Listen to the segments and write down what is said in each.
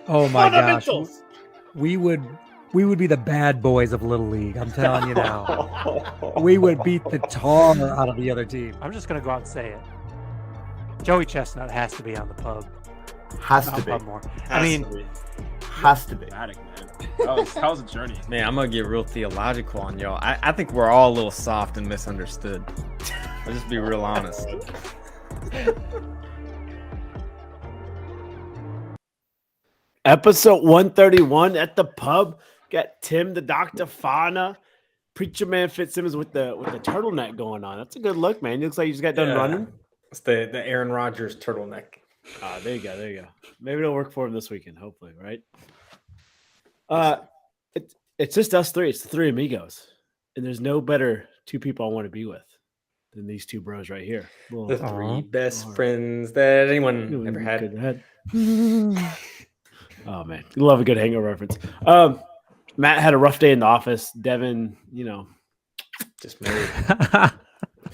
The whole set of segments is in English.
Oh my gosh. Fundamentals. We would be the bad boys of Little League. I'm telling you now. We would beat the tar out of the other team. I'm just going to go out and say it. Joey Chestnut has to be on the pub. Has to be. More. I mean, has to be. Dramatic, man. That was a journey. Man, I'm gonna get real theological on y'all. I think we're all a little soft and misunderstood. I'll just be real honest. Episode 131 at the pub. Got Tim the Dr. Fauna, Preacher Man Fitzsimmons with the turtleneck going on. That's a good look, man. It looks like you just got done running. It's the Aaron Rodgers turtleneck. There you go. Maybe it'll work for him this weekend, hopefully, right? It's just us three. It's the three amigos. And there's no better two people I want to be with than these two bros right here. Well, The three best friends that anyone ever had. Oh, man. You love a good hangover reference. Matt had a rough day in the office. Devin, Just married.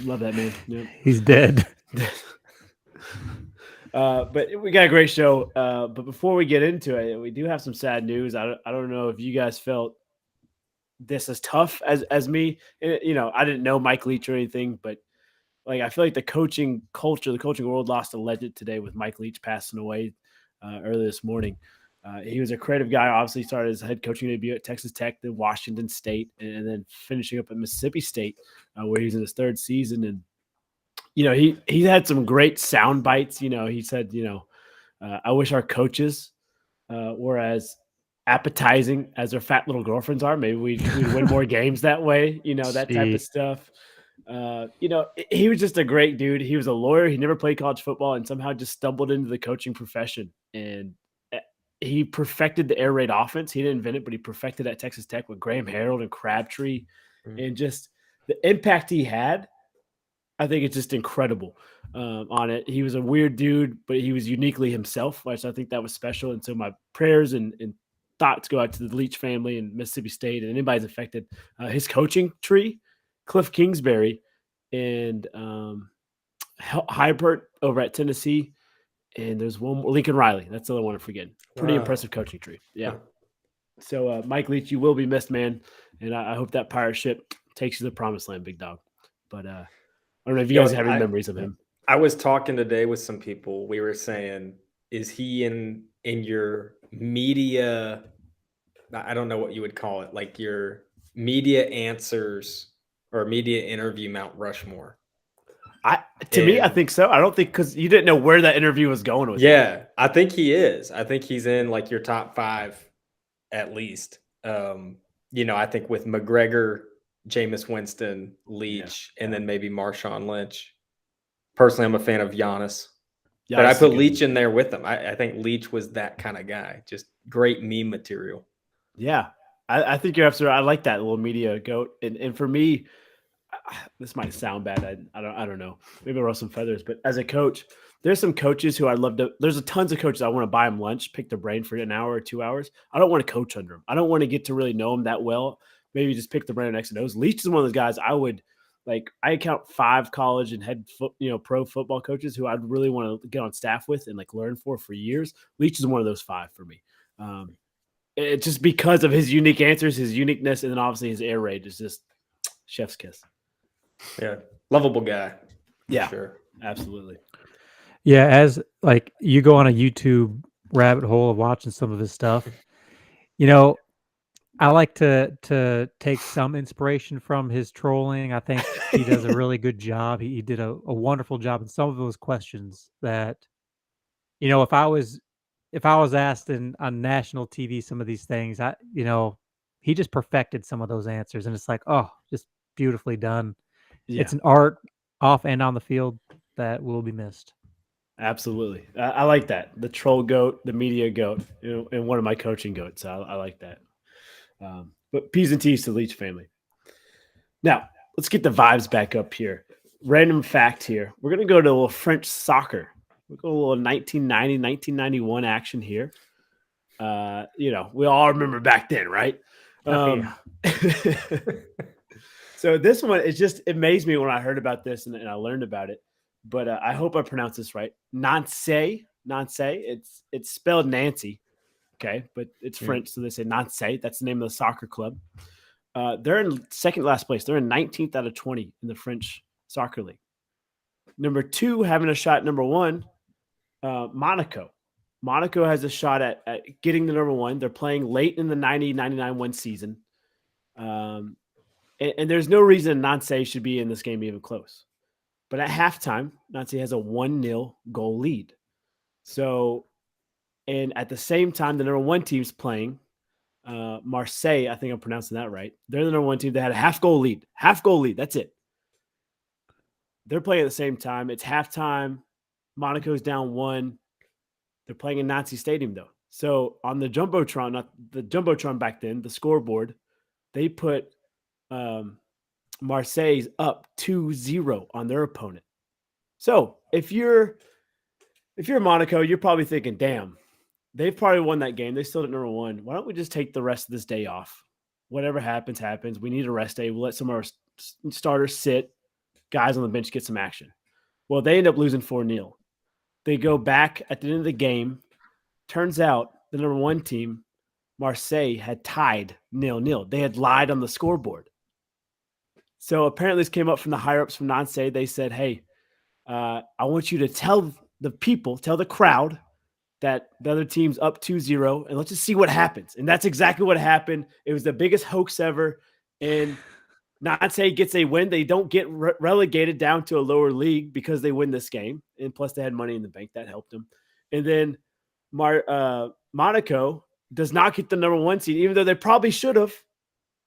love that man. Yep. He's dead. But we got a great show. But before we get into it, we do have some sad news. I don't know if you guys felt this as tough as me. I didn't know Mike Leach or anything, but I feel like the coaching culture, the coaching world lost a legend today with Mike Leach passing away early this morning. He was a creative guy. Obviously, started his head coaching debut at Texas Tech, then Washington State, and then finishing up at Mississippi State, where he's in his third season. And he had some great sound bites. He said, I wish our coaches were as appetizing as their fat little girlfriends are. Maybe we'd win more games that way. That type of stuff. He was just a great dude. He was a lawyer. He never played college football and somehow just stumbled into the coaching profession. And he perfected the air raid offense. He didn't invent it, but he perfected it at Texas Tech with Graham Harrell and Crabtree. And just the impact he had, I think it's just incredible on it. He was a weird dude, but he was uniquely himself, which I think that was special. And so my prayers and thoughts go out to the Leach family and Mississippi State and anybody's affected. His coaching tree, Cliff Kingsbury and Herbert over at Tennessee. And there's one more, Lincoln Riley. That's the other one I'm forgetting. Pretty impressive coaching tree. Yeah. So Mike Leach, you will be missed, man. And I hope that pirate ship takes you to the promised land, big dog. But I don't know if you guys have any memories of him. I was talking today with some people. We were saying, is he in your media? I don't know what you would call it, like your media answers or media interview Mount Rushmore. To me, I think so. I don't think because you didn't know where that interview was going with. Yeah, I think he is. I think he's in like your top 5 at least. I think with McGregor, Jameis Winston, Leach, and then maybe Marshawn Lynch. Personally, I'm a fan of Giannis. But I put Leach in there with him. I think Leach was that kind of guy. Just great meme material. Yeah, I think you're absolutely right. I like that little media goat. And for me, this might sound bad. I don't know. Maybe I'll ruffle some feathers. But as a coach, there's some coaches who I'd love to. There's tons of coaches I want to buy them lunch, pick their brain for an hour or 2 hours. I don't want to coach under them. I don't want to get to really know them that well. Maybe just pick the brain on X and O's. Leach is one of those guys I would like. I count 5 college and pro football coaches who I'd really want to get on staff with and learn for years. Leach is one of those 5 for me. It's just because of his unique answers, his uniqueness, and then obviously his air raid is just chef's kiss. Yeah, lovable guy. Yeah, sure, absolutely. Yeah, as you go on a YouTube rabbit hole of watching some of his stuff, I like to take some inspiration from his trolling. I think he does a really good job. He did a wonderful job in some of those questions that, if I was asked on national TV some of these things, he just perfected some of those answers, and it's just beautifully done. Yeah. It's an art off and on the field that will be missed. Absolutely. I like that. The troll goat, the media goat, and one of my coaching goats. I like that. But P's and T's to the Leach family. Now, let's get the vibes back up here. Random fact here. We're going to go to a little French soccer. We'll go a little 1990, 1991 action here. We all remember back then, right? So this one, it amazed me when I heard about this and I learned about it. But I hope I pronounce this right. Nancy. It's spelled Nancy. Okay, but it's Yeah. French, so they say Nancy. That's the name of the soccer club. They're in second last place. They're in 19th out of 20 in the French soccer league. Number 2, having a shot. Number 1, Monaco. Monaco has a shot at getting the number 1. They're playing late in the 90-99 win season. And there's no reason Nancy should be in this game even close. But at halftime, Nancy has a 1-0 goal lead. So, and at the same time, the number 1 team's playing. Marseille, I think I'm pronouncing that right. They're the number 1 team. They had a half goal lead. That's it. They're playing at the same time. It's halftime. Monaco's down 1. They're playing in Nazi Stadium, though. So on the Jumbotron, not the Jumbotron back then, the scoreboard, they put Marseille's up 2-0 on their opponent. So if you're Monaco, you're probably thinking, damn, they've probably won that game. They still at number 1. Why don't we just take the rest of this day off? Whatever happens, happens. We need a rest day. We'll let some of our starters sit. Guys on the bench get some action. Well, they end up losing 4-0. They go back at the end of the game. Turns out the number 1 team, Marseille, had tied 0-0. They had lied on the scoreboard. So apparently this came up from the higher-ups from Nancy. They said, hey, I want you to tell the crowd that the other team's up 2-0, and let's just see what happens. And that's exactly what happened. It was the biggest hoax ever. And Nancy gets a win. They don't get relegated down to a lower league because they win this game. And plus they had money in the bank. That helped them. And then Monaco does not get the number 1 seed, even though they probably should have.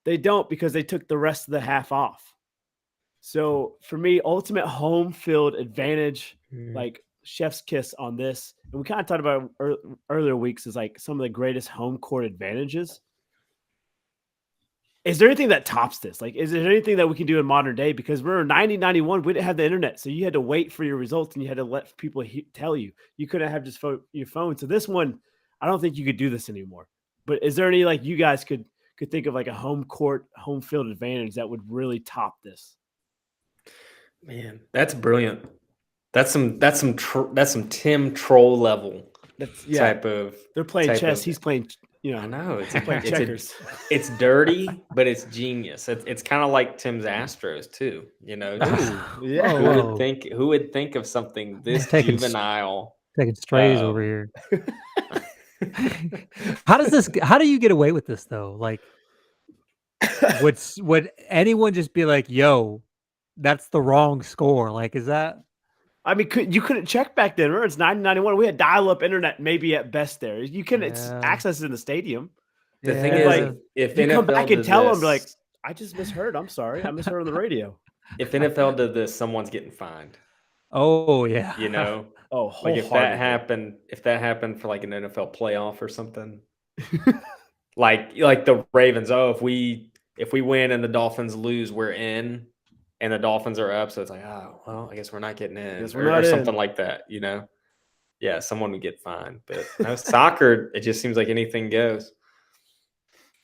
They don't because they took the rest of the half off. So for me, ultimate home field advantage, like chef's kiss on this. And we kind of talked about earlier weeks is like some of the greatest home court advantages. Is there anything that tops this? Like, is there anything that we can do in modern day? Because we're 90-91, we didn't have the internet. So you had to wait for your results and you had to let people tell you. You couldn't have just your phone. So this one, I don't think you could do this anymore. But is there any, like, you guys could think of like a home court, home field advantage that would really top this? Man, that's brilliant. That's some Tim Troll level type of. They're playing chess. He's playing. I know it's playing checkers. It's dirty, but it's genius. It's kind of like Tim's Astros too. Yeah. Who would think of something this juvenile? Taking strays over here. How do you get away with this though? Like, would anyone just be like, "Yo, that's the wrong score"? Like, is that? I mean, you couldn't check back then. Remember, it's 90-91. We had dial-up internet, maybe at best. There, you couldn't access it in the stadium. The thing is, like, if you NFL come back and tell them, like, this, I just misheard. I'm sorry, I misheard on the radio. If NFL did this, someone's getting fined. Oh yeah. Like if that happened for like an NFL playoff or something. like the Ravens. Oh, if we win and the Dolphins lose, we're in. And the Dolphins are up, so it's like, oh, well, I guess we're not getting in, or something like that, Yeah, someone would get fined. But soccer, it just seems like anything goes.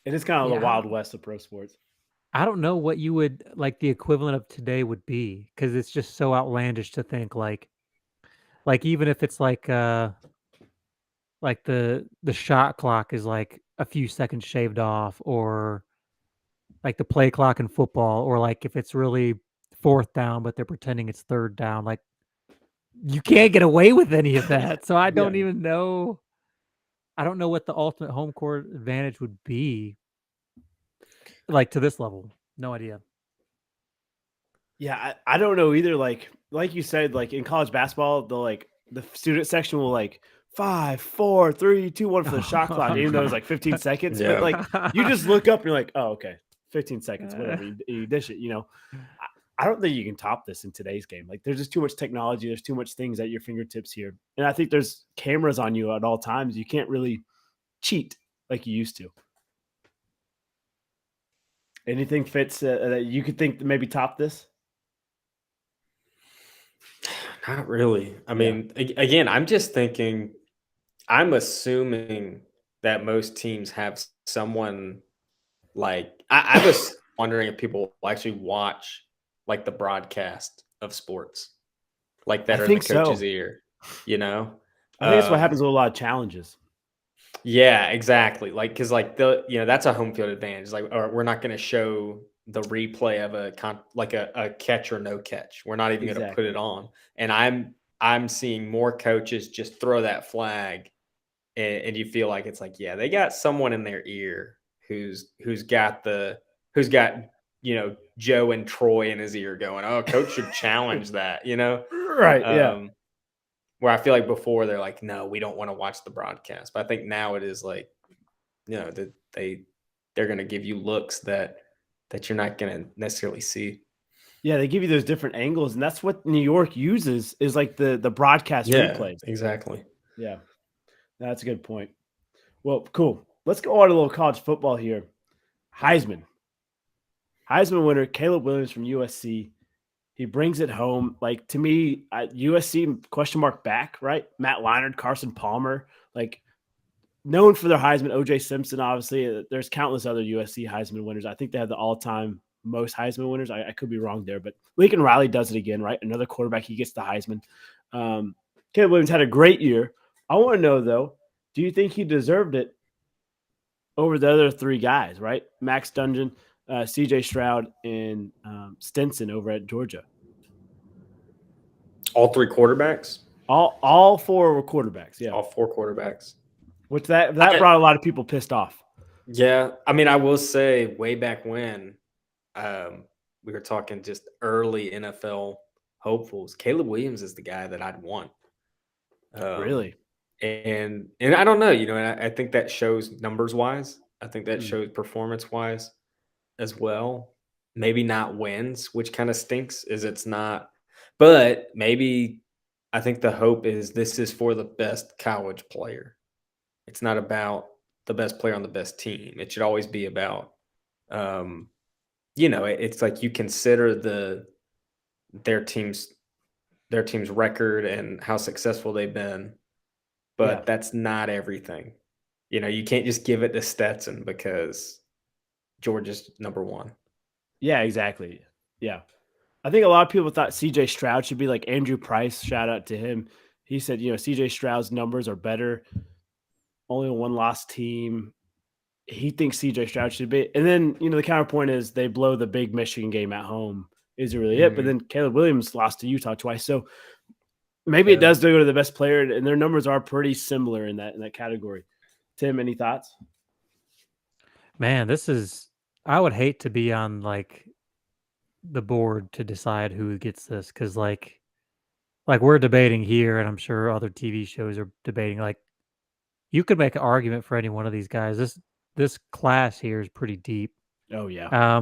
It is kind of the Wild West of pro sports. I don't know what you would like the equivalent of today would be, because it's just so outlandish to think like even if it's like the shot clock is like a few seconds shaved off, or like the play clock in football, or like if it's really 4th down, but they're pretending it's 3rd down. Like, you can't get away with any of that. So I don't even know. I don't know what the ultimate home court advantage would be. Like to this level, no idea. Yeah, I don't know either. Like you said, like in college basketball, the student section will like 5, 4, 3, 2, 1 for the shot clock, even though it's like 15 seconds. Yeah. But like you just look up and you're like, oh, okay. 15 seconds, whatever. You dish it, I don't think you can top this in today's game. Like, there's just too much technology. There's too much things at your fingertips here. And I think there's cameras on you at all times. You can't really cheat like you used to. Anything fits that you could think that maybe top this? Not really. I mean, again, I'm just thinking, I'm assuming that most teams have someone. Like, I was wondering if people actually watch like the broadcast of sports, like that are in the coach's ear, I think that's what happens with a lot of challenges. Yeah, exactly. Like, because like that's a home field advantage. Like, or we're not going to show the replay of a catch or no catch. We're not even going to put Exactly. it on. And I'm seeing more coaches just throw that flag, and you feel like it's like, yeah, they got someone in their ear who's got Joe and Troy in his ear going, oh, coach should challenge that, Right. Yeah. where I feel like before they're like, no, we don't want to watch the broadcast. But I think now it is like, that they're going to give you looks that you're not going to necessarily see. Yeah, they give you those different angles, and that's what New York uses is like the broadcast replays. Exactly. Yeah, that's a good point. Well, cool. Let's go on to a little college football here. Heisman winner Caleb Williams from USC. He brings it home. Like, to me, USC question mark back, right? Matt Leinart, Carson Palmer, like known for their Heisman. OJ Simpson, obviously. There's countless other USC Heisman winners. I think they have the all-time most Heisman winners. I could be wrong there, but Lincoln Riley does it again, right? Another quarterback, he gets the Heisman. Caleb Williams had a great year. I want to know, though, do you think he deserved it over the other three guys, right? Max Duggan, CJ Stroud, and Stinson over at Georgia. All three quarterbacks? All four were quarterbacks, yeah. All four quarterbacks. Which that brought a lot of people pissed off. Yeah. I mean, I will say way back when we were talking just early NFL hopefuls, Caleb Williams is the guy that I'd want. Really? And I don't know, and I think that shows numbers wise. I think that shows performance wise as well. Maybe not wins, which kind of stinks, is it's not. But maybe I think the hope is this is for the best college player. It's not about the best player on the best team. It should always be about, it's like you consider their team's record and how successful they've been. But that's not everything. You can't just give it to Stetson because Georgia's number one. Yeah, exactly. Yeah. I think a lot of people thought CJ Stroud should be like Andrew Price. Shout out to him. He said, CJ Stroud's numbers are better. Only a one-loss team. He thinks CJ Stroud should be. And then, the counterpoint is they blow the big Michigan game at home. Is it really it? But then Caleb Williams lost to Utah twice. So maybe it does go to the best player, and their numbers are pretty similar in that category. Tim, any thoughts? Man, I would hate to be on like the board to decide who gets this, because like we're debating here, and I'm sure other TV shows are debating. Like, you could make an argument for any one of these guys. This class here is pretty deep. Oh yeah.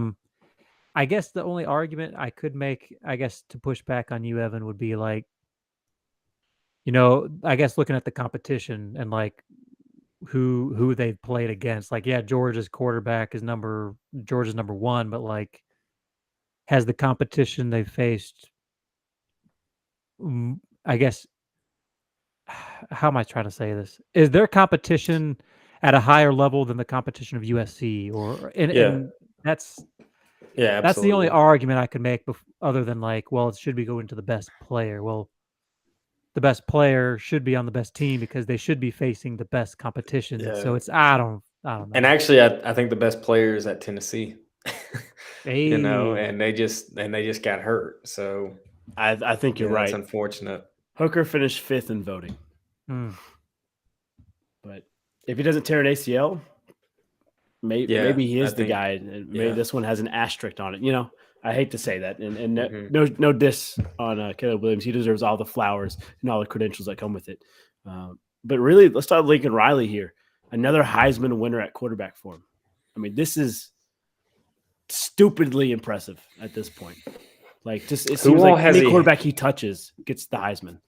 I guess the only argument I could make, to push back on you, Evan, would be like, I guess looking at the competition and like who they've played against. Like, yeah, Georgia's quarterback is number one, but like, has the competition they've faced, I guess, how am I trying to say this? Is their competition at a higher level than the competition of USC? And that's the only argument I could make other than like, well, it should be going to the best player. Well, the best player should be on the best team because they should be facing the best competition. Yeah. So it's I don't know. And actually, I think the best player is at Tennessee. Hey. And they just got hurt. So I think you're right. That's unfortunate. Hooker finished 5th in voting. But if he doesn't tear an ACL, maybe he is the guy. And maybe this one has an asterisk on it. I hate to say that, and no diss on Caleb Williams. He deserves all the flowers and all the credentials that come with it. But really, let's start with Lincoln Riley here. Another Heisman winner at quarterback for him. I mean, this is stupidly impressive at this point. Like, just it seems like any quarterback he touches gets the Heisman.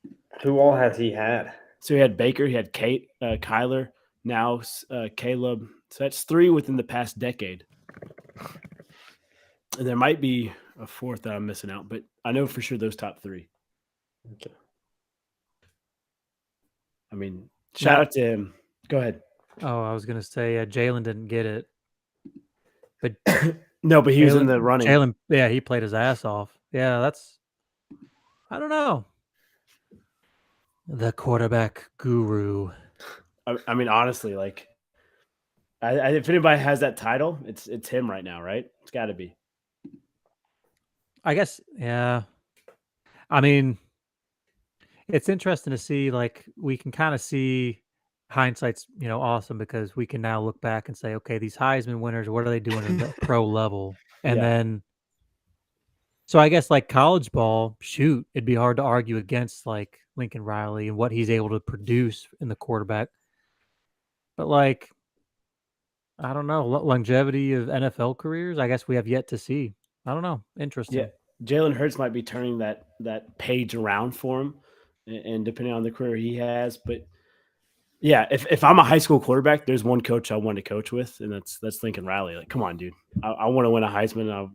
Who all has he had? So he had Baker, he had Kyler, now Caleb. So that's 3 within the past decade. And there might be a 4th that I'm missing out, but I know for sure those top 3. Okay. I mean, shout out to him. Go ahead. Oh, I was going to say Jalen didn't get it. But no, but he was in the running. Jalen, yeah, he played his ass off. Yeah, I don't know. The quarterback guru. I mean, honestly, like, if anybody has that title, it's him right now, right? It's got to be. I guess, yeah. I mean, it's interesting to see, like, we can kind of see hindsight's, awesome because we can now look back and say, okay, these Heisman winners, what are they doing at the pro level? And Yeah. then, so I guess like college ball, shoot, it'd be hard to argue against like Lincoln Riley and what he's able to produce in the quarterback. But like, I don't know, longevity of NFL careers, I guess we have yet to see. I don't know. Interesting. Yeah, Jalen Hurts might be turning that page around for him, and depending on the career he has. But yeah, if I'm a high school quarterback, there's one coach I want to coach with, and that's Lincoln Riley. Like, come on, dude, I want to win a Heisman.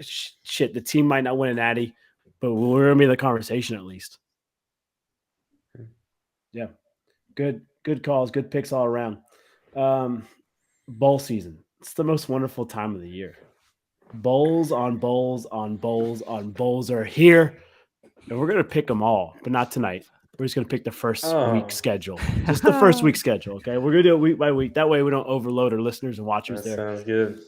Shit, the team might not win an Natty, but we're gonna be in the conversation at least. Yeah, good calls, good picks all around. Bowl season, it's the most wonderful time of the year. Bowls on bowls on bowls on bowls are here, and we're gonna pick them all, but not tonight. We're just gonna pick the first week schedule, just the first week schedule. Okay, we're gonna do it week by week. That way, we don't overload our listeners and watchers. That There sounds good.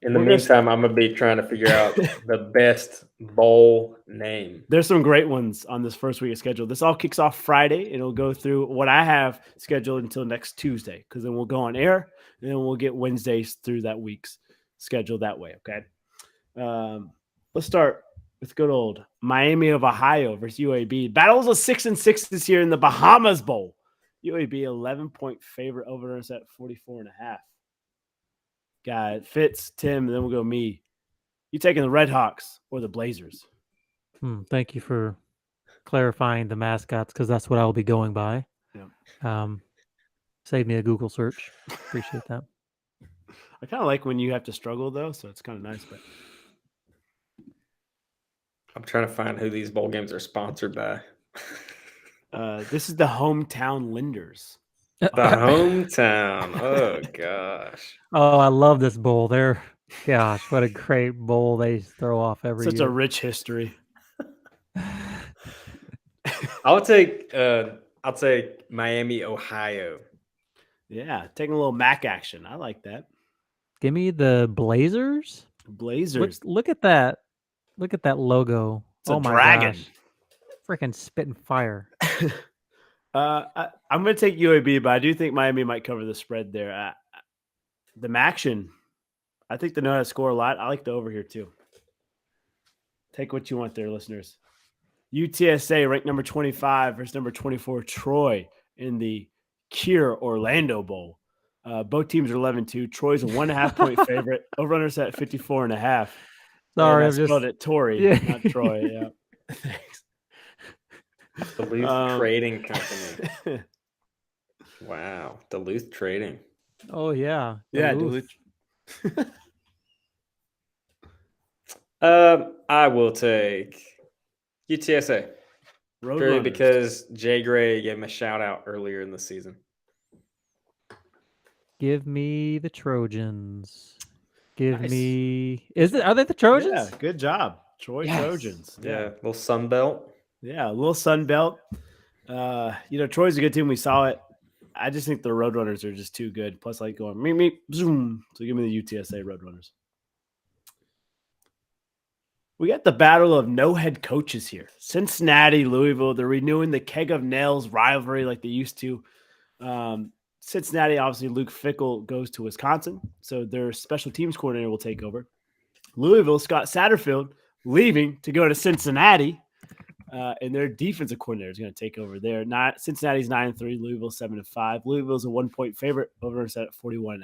In the we're gonna- meantime, I'm gonna be trying to figure out the best bowl name. there's some great ones on this first week of schedule. This all kicks off Friday, and it'll go through what I have scheduled until next Tuesday, because then we'll go on air, and then we'll get Wednesdays through that week's schedule that way. Okay. Let's start with good old Miami of Ohio versus UAB. Battles of 6-6 this year in the Bahamas Bowl. UAB 11-point favorite, over us at 44.5. Got Fitz, Tim, and then we'll go me. You taking the Red Hawks or the Blazers? Thank you for clarifying the mascots because that's what I will be going by. Yeah. Save me a Google search. Appreciate that. I kind of like when you have to struggle though, so it's kind of nice. But I'm trying to find who these bowl games are sponsored by. this is the Hometown Lenders. The hometown. Oh gosh. Oh, I love this bowl. Gosh, what a great bowl they throw off every Such year. a rich history. I'll take Miami, Ohio. Yeah, taking a little MAC action. I like that. Give me the Blazers. Blazers. Look at that. Look at that logo. It's a my dragon. gosh. Freaking spitting fire. I'm going to take UAB, but I do think Miami might cover the spread there. The Maction, I think they know how to score a lot. I like the over here too. Take what you want there, listeners. UTSA ranked number 25 versus number 24 Troy in the Kier Orlando Bowl. Both teams are 11-2. Troy's a 1.5 point favorite. Over-unders at 54.5. Sorry, I I'm just spelled it Tory, Yeah. not Troy. Yeah. Thanks. Duluth Trading Company. Wow. Duluth Trading. Oh yeah. Yeah, Duluth. I will take UTSA. Purely Roadrunners. because Jay Gray gave him a shout out earlier in the season. Give me the Trojans. Give Nice. me. Are they the Trojans? Yeah, good job. Troy Yes. Trojans. Yeah. Little Sun Belt. Yeah, a little Sun Belt. Troy's a good team. We saw it. I just think the Roadrunners are just too good. Plus, like going meep, zoom. So give me the UTSA Roadrunners. We got the battle of no head coaches here. Cincinnati, Louisville. They're renewing the Keg of Nails rivalry like they used to. Cincinnati, obviously, Luke Fickell goes to Wisconsin, so their special teams coordinator will take over. Louisville, Scott Satterfield, leaving to go to Cincinnati. And their defensive coordinator is going to take over there. Cincinnati's 9-3, Louisville 7-5. Louisville's a 1-point favorite, over set at 41.5.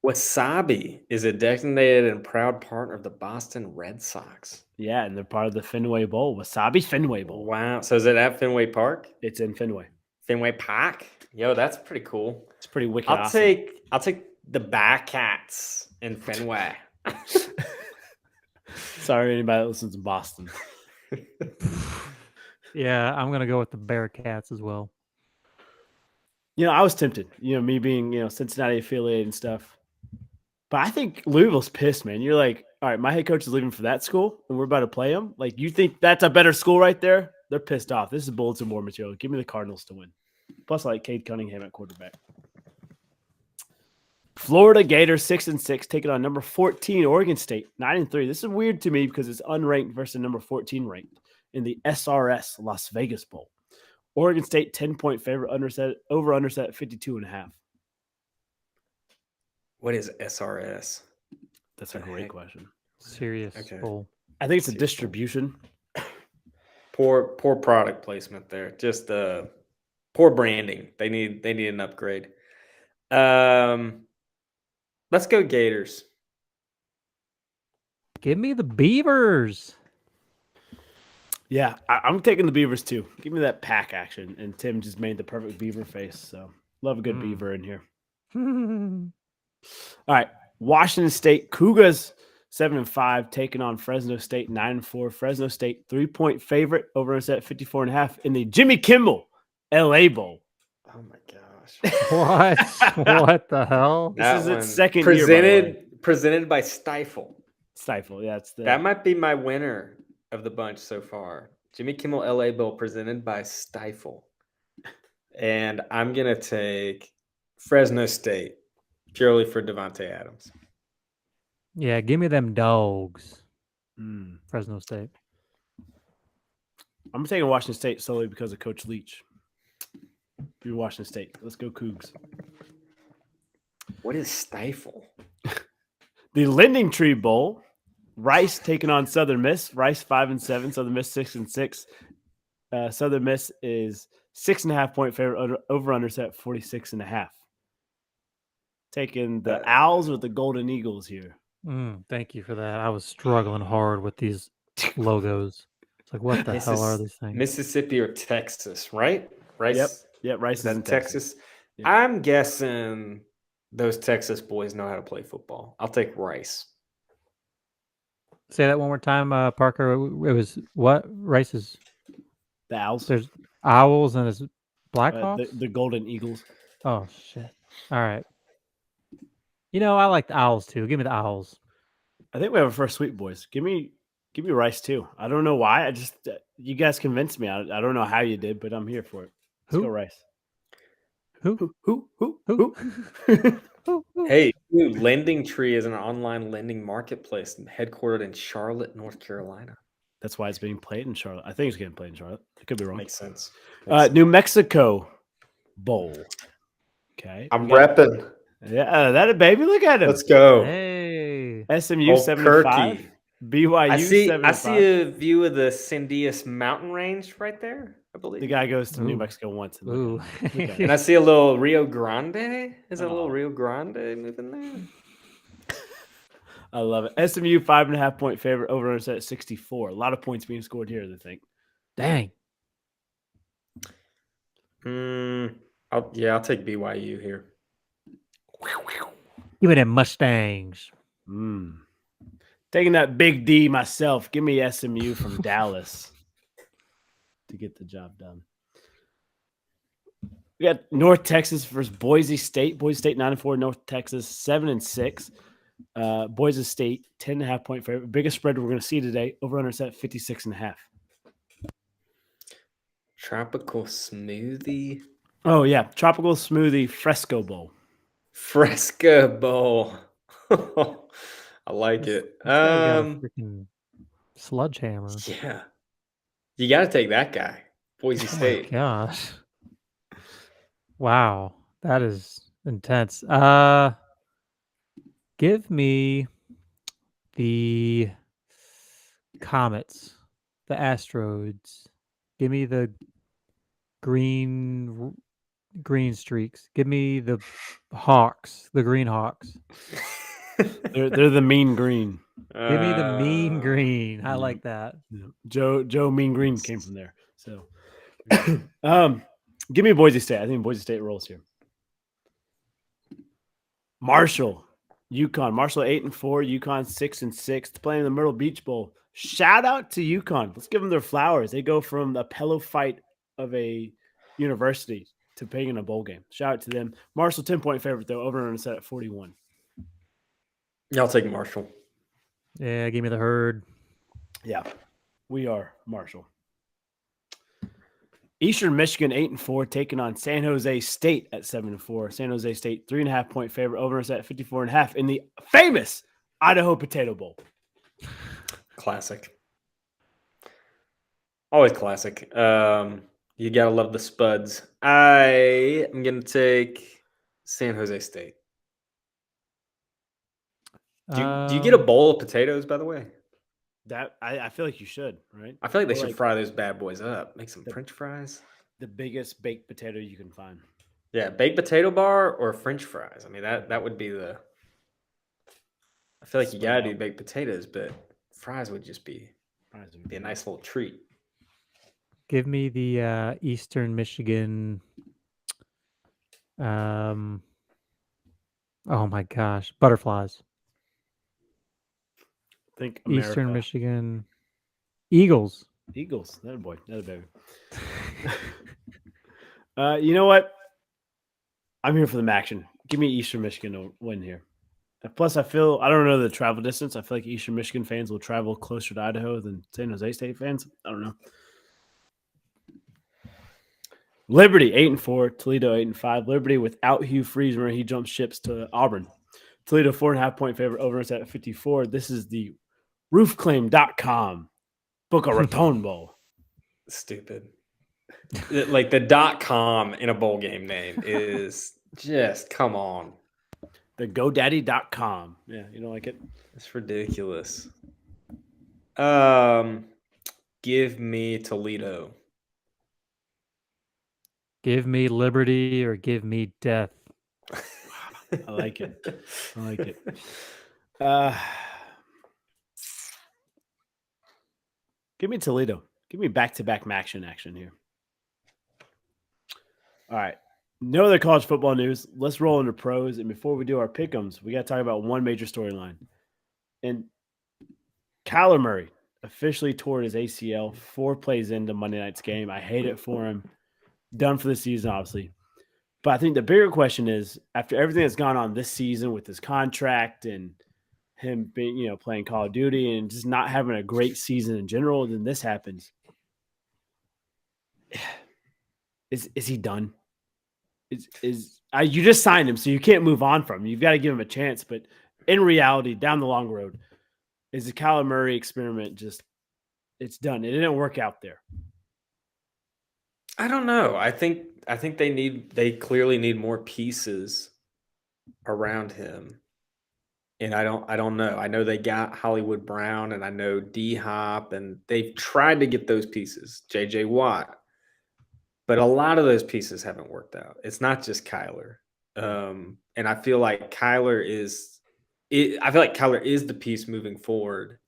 Wasabi is a designated and proud partner of the Boston Red Sox. Yeah, and they're part of the Fenway Bowl, Wasabi Fenway Bowl. Wow. So is it at Fenway Park? It's in Fenway. Fenway Park? Yo, that's pretty cool. It's pretty wicked. I'll awesome. take the Bearcats in Fenway. Sorry, anybody that listens in Boston. Yeah, I'm gonna go with the Bearcats as well. I was tempted. Me being Cincinnati affiliated and stuff. But I think Louisville's pissed, man. You're like, all right, my head coach is leaving for that school, and we're about to play him. Like, you think that's a better school right there they're pissed off. This is bulletin board material. Give me the Cardinals to win. Plus, I like Cade Cunningham at quarterback. Florida Gators 6-6 taking on number 14 Oregon State 9-3. This is weird to me because it's unranked versus number 14 ranked in the SRS Las Vegas Bowl. Oregon State 10-point favorite, over underset at 52.5. What is SRS? That's a great question. Serious Okay. bowl. I think it's a Serious bowl. distribution. Poor product placement there. Just poor branding. They need an upgrade. Let's go Gators. Give me the Beavers. Yeah, I'm taking the Beavers too. Give me that pack action. And Tim just made the perfect Beaver face. So love a good Beaver in here. All right. Washington State Cougars 7-5 taking on Fresno State 9-4. Fresno State 3-point favorite over us at 54.5 in the Jimmy Kimmel LA Bowl. Oh my gosh. What? What the hell? This is That its one. second year, by the way. Presented by Stifle. Stifle. Yeah, it's the That might be my winner of the bunch so far. Jimmy Kimmel LA Bowl presented by Stifle. And I'm going to take Fresno State purely for Devontae Adams. Yeah, give me them dogs. Mm. Fresno State. I'm taking Washington State solely because of Coach Leach. You're Washington State. Let's go Cougs. What is Stifle? The Lending Tree Bowl. Rice taking on Southern Miss. Rice 5-7. Southern Miss 6-6. Southern Miss is 6.5-point favorite over under set 46.5. Taking the Owls with the Golden Eagles here. Thank you for that. I was struggling hard with these logos. It's like, what the hell are these things? Mississippi or Texas, right? Rice. Yep. Rice is in Texas. Yep. I'm guessing those Texas boys know how to play football. I'll take Rice. Say that one more time, Parker. It was what? Rice's. The Owls. There's Owls and there's Blackhawks? The Golden Eagles. Oh, shit. All right. I like the Owls, too. Give me the Owls. I think we have a first sweep, boys. Give me Rice, too. I don't know why. I just you guys convinced me. I don't know how you did, but I'm here for it. Let's go Rice. Who? Who? Hey, dude, Lending Tree is an online lending marketplace headquartered in Charlotte, North Carolina. That's why it's being played in Charlotte. I think it's getting played in Charlotte. I could be wrong. Makes sense. New Mexico Bowl. Okay. I'm repping. Yeah, that baby. Look at him. Let's go. Hey. SMU Old 75. Kirky. BYU 75. I see a view of the Sandias mountain range right there, I believe. The guy goes to New Ooh. Mexico once. And Ooh. look at him. And I see a little Rio Grande. Is it a Oh. little Rio Grande moving there? I love it. SMU 5.5-point favorite over under at 64. A lot of points being scored here, I think. Dang. I'll take BYU here. Give me them Mustangs. Taking that big D myself. Give me SMU from Dallas to get the job done. We got North Texas versus Boise State. Boise State 9-4. North Texas 7-6. Boise State 10.5-point favorite. Biggest spread we're going to see today. Over under set 56.5. Tropical smoothie. Oh yeah, tropical smoothie Fresco Bowl. Fresca Bowl. I like it. Freaking sledgehammer. Yeah. You got to take that guy. Boise Oh my State. gosh. Wow. That is intense. Give me the Comets, the Asteroids. Give me the green streaks. Give me the Hawks, the Green Hawks. They're the mean green. Give me the mean green. I like that. Yeah. Joe Mean Green came from there. So give me Boise State. I think Boise State rolls here. Marshall, UConn. Marshall 8-4, UConn 6-6. Playing the Myrtle Beach Bowl. Shout out to UConn. Let's give them their flowers. They go from the pillow fight of a university to playing in a bowl game. Shout out to them. Marshall 10-point favorite though. Over on set at 41. Y'all take Marshall. Yeah, give me the Herd. Yeah, we are Marshall. Eastern Michigan 8-4 taking on San Jose State at 7-4. San Jose State 3.5-point favorite. Over at 54.5 in the famous Idaho Potato Bowl. Classic. Always classic. You gotta love the Spuds. I am gonna take San Jose State. Do you get a bowl of potatoes, by the way? That I feel like you should, right? I feel like they Or should fry those bad boys up. Make some French fries. the biggest baked potato you can find. Yeah, baked potato bar or French fries. I mean, that would be the. I feel like you gotta do baked potatoes, but fries would just be a nice little treat. Give me the Eastern Michigan. Oh my gosh, butterflies. Think America. Eastern Michigan Eagles. Eagles. That boy. That baby. You know what? I'm here for the action. Give me Eastern Michigan to win here. Plus, I don't know the travel distance. I feel like Eastern Michigan fans will travel closer to Idaho than San Jose State fans. I don't know. Liberty 8-4, Toledo 8-5. Liberty without Hugh Freeze when he jumps ships to Auburn. Toledo 4.5-point favorite. Over at 54. This is the roofclaim.com Boca Raton Bowl. Stupid. Like the .com in a bowl game name is just come on. The GoDaddy.com. Yeah, you don't like it? It's ridiculous. Give me Toledo. Give me liberty or give me death. I like it. I like it. Give me Toledo. Give me back-to-back action here. All right. No other college football news. Let's roll into pros. And before we do our pick'ems, we got to talk about one major storyline. And Kyler Murray officially tore his ACL 4 plays into Monday night's game. I hate it for him. Done for the season, obviously. But I think the bigger question is, after everything that's gone on this season with his contract and him being, playing Call of Duty and just not having a great season in general, then this happens. Is he done? You just signed him, so you can't move on from him. You've got to give him a chance. But in reality, down the long road, is the Kyler Murray experiment it's done? It didn't work out there. I don't know. I think they clearly need more pieces around him. And I don't know. I know they got Hollywood Brown and I know D-Hop and they've tried to get those pieces, JJ Watt. But a lot of those pieces haven't worked out. It's not just Kyler. And I feel like Kyler is the piece moving forward.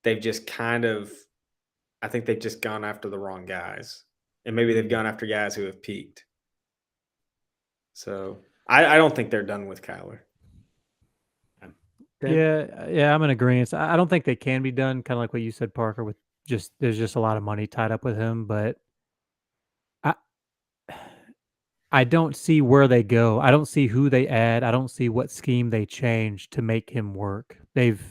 They've just I think they've just gone after the wrong guys. And maybe they've gone after guys who have peaked. So I don't think they're done with Kyler. Yeah, I'm in agreement. I don't think they can be done, kind of like what you said, Parker, with there's just a lot of money tied up with him, but I don't see where they go. I don't see who they add. I don't see what scheme they change to make him work. They've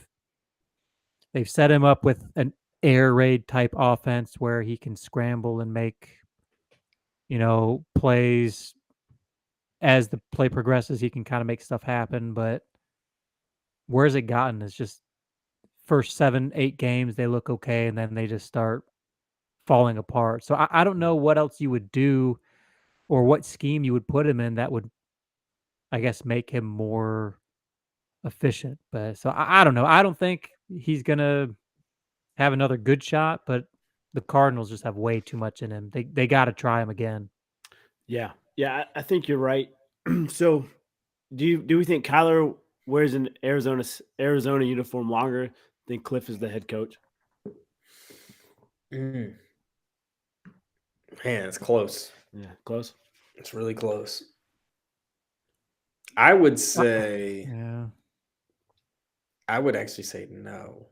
set him up with an air raid type offense where he can scramble and make, plays as the play progresses. He can kind of make stuff happen, but where's it gotten? It's just first 7-8 games they look okay, and then they just start falling apart. So I don't know what else you would do or what scheme you would put him in that would, I guess, make him more efficient. But so I don't know. I don't think he's gonna have another good shot, but the Cardinals just have way too much in him. They got to try him again. Yeah, I think you're right. So, do we think Kyler wears an Arizona uniform longer than Cliff is the head coach? Man, it's close. Yeah, close. It's really close. I would say. Yeah. I would actually say no.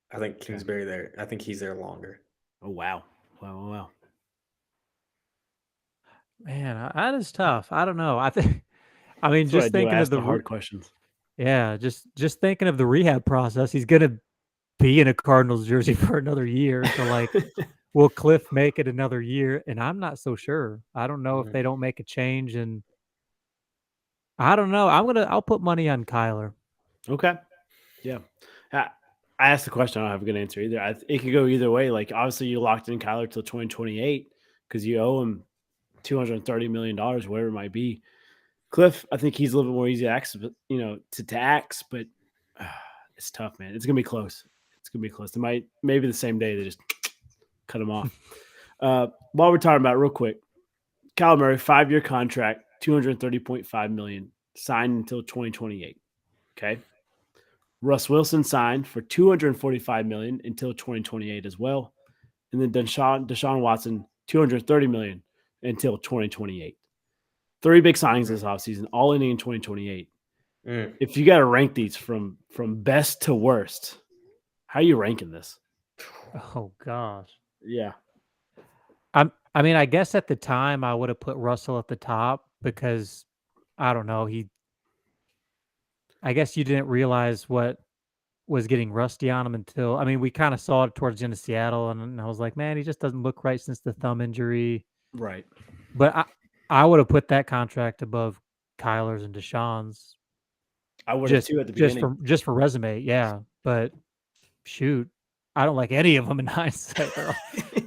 I think Kingsbury there. I think he's there longer. Oh wow. Wow. Man, that is tough. I don't know. Just That's thinking of the hard questions. Yeah, just thinking of the rehab process. He's gonna be in a Cardinals jersey for another year. So will Cliff make it another year? And I'm not so sure. I don't know if Mhm. they don't make a change, and I don't know. I'll put money on Kyler. Okay. Yeah. I I asked the question. I don't have a good answer either. It could go either way. Like, obviously, you locked in Kyler till 2028 because you owe him $230 million, whatever it might be. Cliff, I think he's a little bit more easy to ax, to ax, but it's tough, man. It's gonna be close. It's gonna be close. They might maybe the same day they just cut him off. While we're talking about it real quick, Kyler Murray, 5-year contract, $230.5 million, signed until 2028. Okay. Russ Wilson signed for $245 million until 2028 as well. And then Deshaun Watson, $230 million until 2028. 3 big signings this offseason, all ending in 2028. Mm. If you got to rank these from best to worst, how are you ranking this? Oh gosh. Yeah. I mean, I guess at the time I would have put Russell at the top because I don't know, I guess you didn't realize what was getting rusty on him until, I mean, we kind of saw it towards the end of Seattle, and I was like, man, he just doesn't look right since the thumb injury. Right. But I would have put that contract above Kyler's and Deshaun's I would have too at the beginning. just for resume, yeah. But shoot, I don't like any of them in hindsight.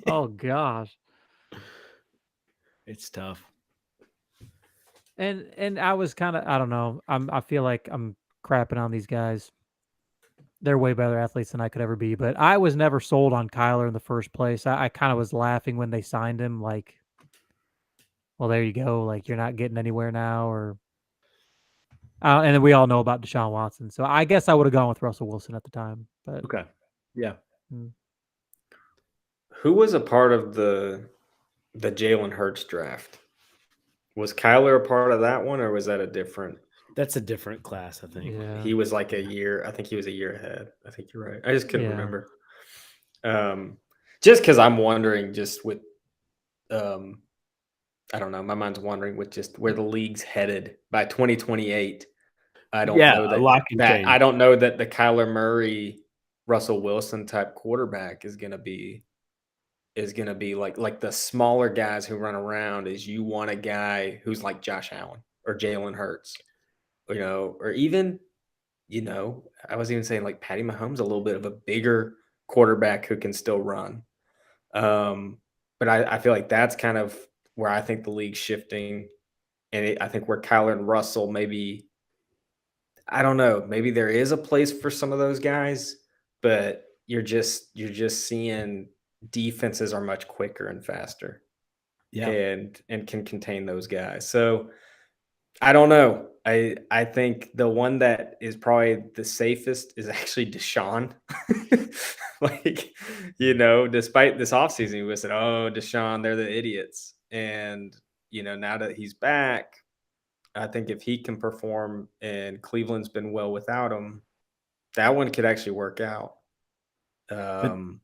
Oh gosh. It's tough. And I was kind of, I don't know. I feel like I'm crapping on these guys. They're way better athletes than I could ever be, but I was never sold on Kyler in the first place. I kind of was laughing when they signed him, like, well, there you go. Like, you're not getting anywhere now, or and then we all know about Deshaun Watson. So I guess I would have gone with Russell Wilson at the time. But Okay. Yeah. Who was a part of the Jalen Hurts draft? Was Kyler a part of that one, or was that a different? That's a different class, I think. yeah, He was like a year. I think he was a year ahead. I think you're right. I just couldn't Yeah. remember. Just because I'm wondering, just with, I don't know. My mind's wandering with just where the league's headed by 2028. I don't Yeah, know a lot can change. I don't know that the Kyler Murray, Russell Wilson type quarterback is gonna be like the smaller guys who run around. Is you want a guy who's like Josh Allen or Jalen Hurts, or even, I was even saying like Patty Mahomes, a little bit of a bigger quarterback who can still run. But I feel like that's kind of where I think the league's shifting, and I think where Kyler and Russell maybe, I don't know, maybe there is a place for some of those guys, but you're just seeing defenses are much quicker and faster, and can contain those guys. So I don't know. I think the one that is probably the safest is actually Deshaun. Like, despite this offseason, we said, oh, Deshaun, they're the idiots. And, now that he's back, I think if he can perform, and Cleveland's been well without him, that one could actually work out.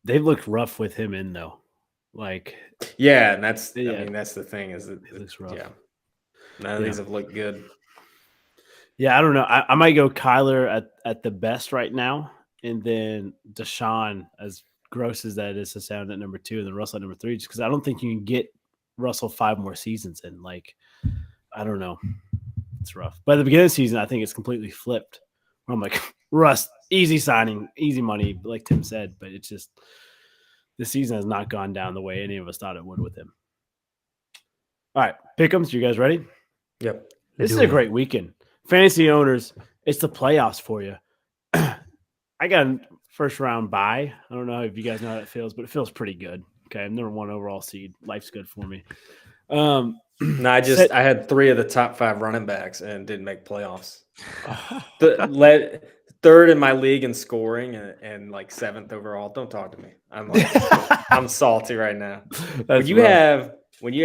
They've looked rough with him in, though. Like, yeah, and that's Yeah. I mean, that's the thing, is that it looks rough. yeah, none of these have looked good. Yeah, I don't know. I might go Kyler at the best right now, and then Deshaun, as gross as that is to sound, at number 2, and then Russell at number 3, just because I don't think you can get Russell 5 more seasons in. Like, I don't know. It's rough. But at the beginning of the season, I think it's completely flipped. I'm like, Russ, easy signing, easy money, like Tim said, but it's just the season has not gone down the way any of us thought it would with him. All right, pick'ems. You guys ready? Yep. This is a great weekend. Fantasy owners, it's the playoffs for you. I got a first round bye. I don't know if you guys know how that feels, but it feels pretty good. Okay, I'm number 1 overall seed. Life's good for me. No, I had 3 of the top 5 running backs and didn't make playoffs. Third in my league in scoring, and like 7th overall. Don't talk to me. I'm salty right now. When you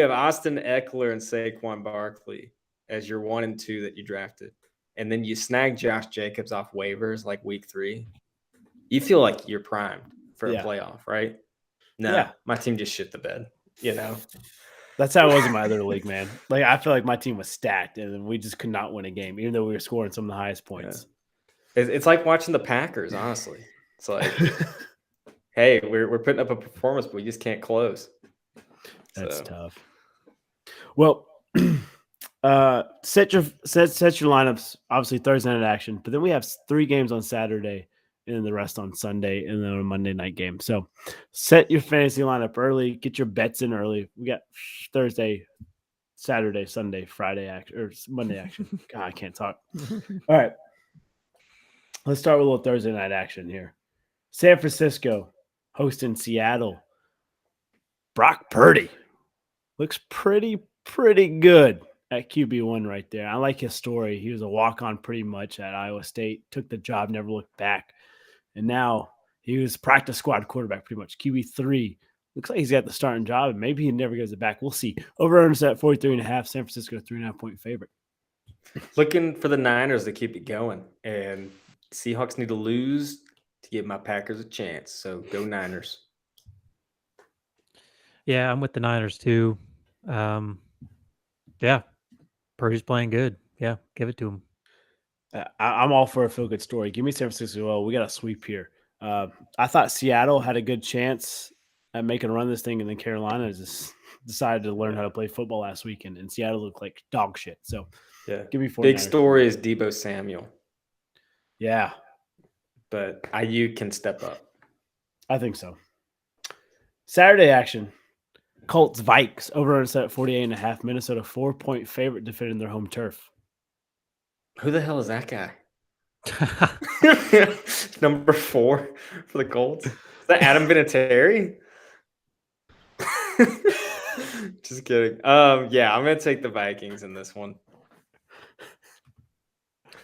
have Austin Eckler and Saquon Barkley as your 1 and 2 that you drafted, and then you snag Josh Jacobs off waivers like week 3, you feel like you're primed for a playoff, right? No, my team just shit the bed. That's how it was in my other league, man. Like, I feel like my team was stacked, and then we just could not win a game, even though we were scoring some of the highest points. It's like watching the Packers, honestly. It's like hey, we're putting up a performance, but we just can't close. That's So, tough. Well, set your lineups. Obviously Thursday night action, but then we have 3 games on Saturday, and then the rest on Sunday, and then a Monday night game. So set your fantasy lineup early. Get your bets in early. We got Thursday, Saturday, Sunday, Friday action or Monday action. God, I can't talk. All right, let's start with a little Thursday night action here. San Francisco hosting Seattle. Brock Purdy looks pretty good at QB1 right there. I like his story. He was a walk-on pretty much at Iowa State, took the job, never looked back. And now he was practice squad quarterback pretty much. QB3. Looks like he's got the starting job, and maybe he never gives it back. We'll see. Over-under at 43.5. San Francisco 3.5-point favorite. looking for the Niners to keep it going, and Seahawks need to lose to give my Packers a chance. So go Niners. Yeah, I'm with the Niners too. Yeah, Purdy's playing good. Yeah, give it to him. I'm all for a feel-good story. Give me San Francisco. Well, we got a sweep here. I thought Seattle had a good chance at making a run this thing, and then Carolina just decided to learn how to play football last weekend, and Seattle looked like dog shit. So Yeah. give me 49ers. Big story is Debo Samuel, Yeah, but IU can step up. I think so. Saturday action. Colts Vikes over on set 48.5. Minnesota 4-point favorite defending their home turf. Who the hell is that guy? Number 4 for the Colts. Is that Adam Vinatieri? Just kidding. Yeah, I'm gonna take the Vikings in this one.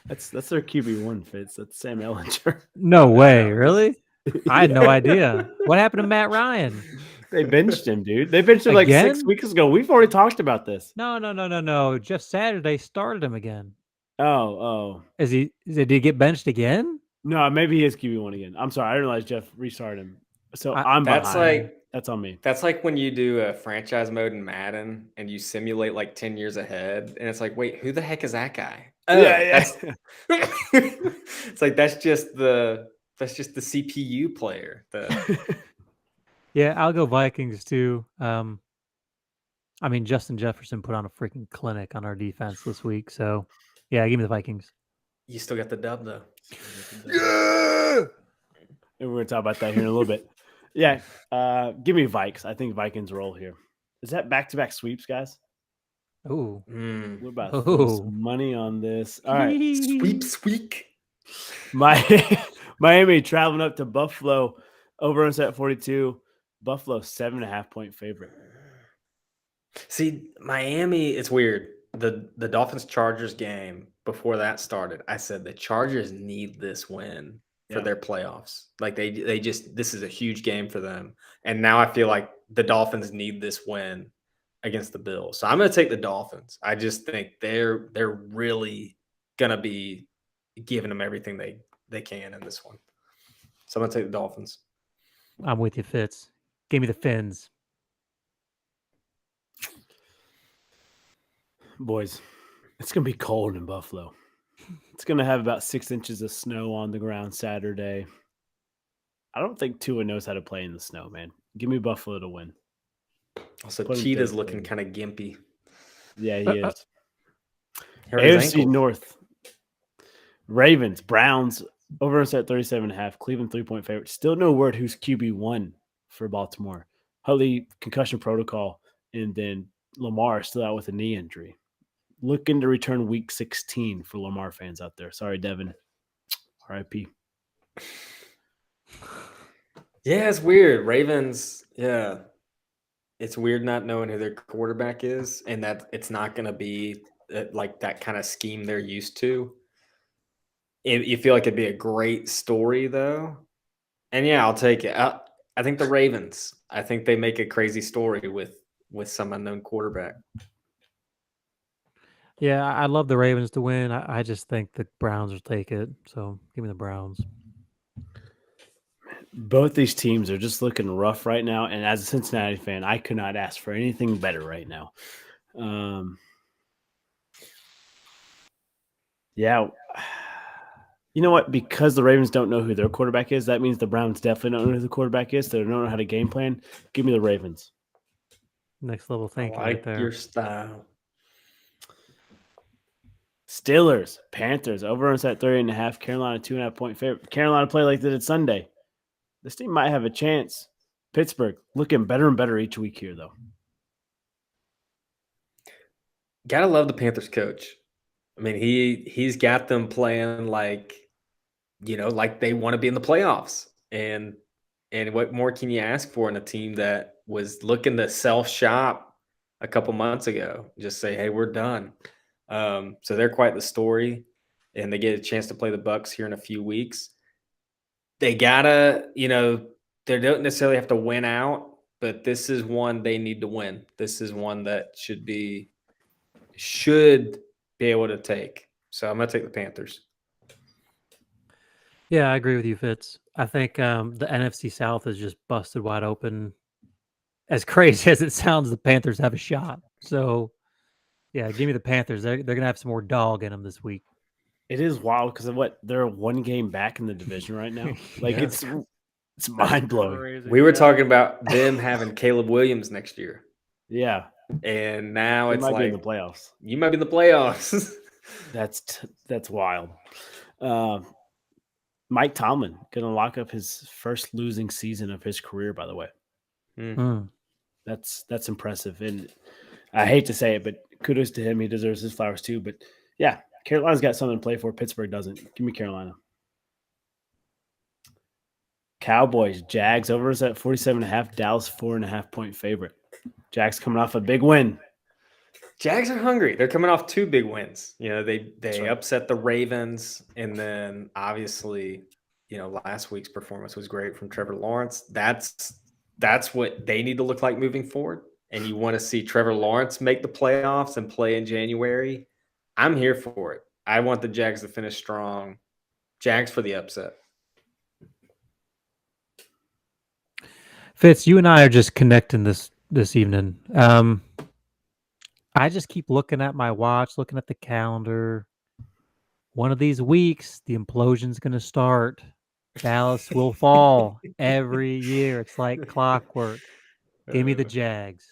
That's their QB1 Fitz. That's Sam Ellinger. No way, really? I had no idea. What happened to Matt Ryan? They benched him, dude. They benched him like 6 Again? weeks ago. We've already talked about this. No. Just Saturday started him again. Oh. Did he get benched again? No, maybe he is QB1 again. I'm sorry. I didn't realize Jeff restarted him. So I'm That's behind. like That's on me. That's like when you do a franchise mode in Madden and you simulate like 10 years ahead, and it's like, wait, who the heck is that guy? Yeah. It's like that's just the CPU player. Yeah, I'll go Vikings too. I mean, Justin Jefferson put on a freaking clinic on our defense this week. So, yeah, give me the Vikings. You still got the dub though. And we're going to talk about that here in a little bit. Yeah. Give me Vikes. I think Vikings roll here. Is that back-to-back sweeps, guys? Ooh. We're about to throw some money on this. All right. Sweep. Miami traveling up to Buffalo. Over on set 42. Buffalo 7.5-point favorite. See, Miami, it's weird. The Dolphins Chargers game before that started, I said the Chargers need this win for their playoffs. Like they just this is a huge game for them. And now I feel like the Dolphins need this win against the Bills. So I'm going to take the Dolphins. I just think they're really going to be giving them everything they can in this one. So I'm going to take the Dolphins. I'm with you, Fitz. Give me the Fins. Boys, it's going to be cold in Buffalo. It's going to have about 6 inches of snow on the ground Saturday. I don't think Tua knows how to play in the snow, man. Give me Buffalo to win. Also, Cheetah's looking kind of gimpy. Yeah, he is. AFC North. Ravens, Browns, over us at 37.5. Cleveland 3-point favorite. Still no word who's QB1 for Baltimore. Huntley concussion protocol, and then Lamar still out with a knee injury. Looking to return week 16 for Lamar fans out there. Sorry, Devin. RIP. Yeah, it's weird. Ravens, yeah. It's weird not knowing who their quarterback is, and that it's not going to be like that kind of scheme they're used to. You feel like it'd be a great story, though. And yeah, I'll take it. I think the Ravens. I think they make a crazy story with some unknown quarterback. Yeah, I love the Ravens to win. I just think the Browns will take it. So give me the Browns. Both these teams are just looking rough right now. And as a Cincinnati fan, I could not ask for anything better right now. Yeah. You know what? Because the Ravens don't know who their quarterback is, that means the Browns definitely don't know who the quarterback is. So they don't know how to game plan. Give me the Ravens. Next level I thinking right like there. your style. Steelers, Panthers, over at 30.5. Carolina 2.5 point favorite. Carolina play like they did Sunday. This team might have a chance. Pittsburgh looking better and better each week here, though. Gotta love the Panthers coach. I mean, he's got them playing like, like they want to be in the playoffs. And what more can you ask for in a team that was looking to self-shop a couple months ago? Just say, hey, we're done. So they're quite the story, and they get a chance to play the Bucs here in a few weeks. They gotta, they don't necessarily have to win out, but this is one they need to win. This is one that should be able to take. So I'm gonna take the Panthers. Yeah, I agree with you, Fitz. I think the NFC South is just busted wide open. As crazy as it sounds, the Panthers have a shot. So, yeah, give me the Panthers. They're going to have some more dog in them this week. It is wild because of what they're one game back in the division right now. Like Yeah. it's mind blowing. Crazy. We were Yeah. talking about them having Caleb Williams next year, Yeah, and now they it's might be like in the playoffs. you might be in the playoffs. That's wild. Mike Tomlin gonna lock up his first losing season of his career. By the way, Mm. that's impressive, and I hate to say it, but kudos to him. He deserves his flowers too. But yeah, Carolina's got something to play for. Pittsburgh doesn't. Give me Carolina. Cowboys, Jags over is at 47.5. Dallas 4.5 point favorite. Jags coming off a big win. Jags are hungry. They're coming off 2 big wins. They That's right. upset the Ravens, and then obviously, last week's performance was great from Trevor Lawrence. That's what they need to look like moving forward. And you want to see Trevor Lawrence make the playoffs and play in January. I'm here for it. I want the Jags to finish strong. Jags for the upset. Fitz, you and I are just connecting this evening. I just keep looking at my watch, looking at the calendar. One of these weeks, the implosion's going to start. Dallas will fall every year. It's like clockwork. Give me the Jags.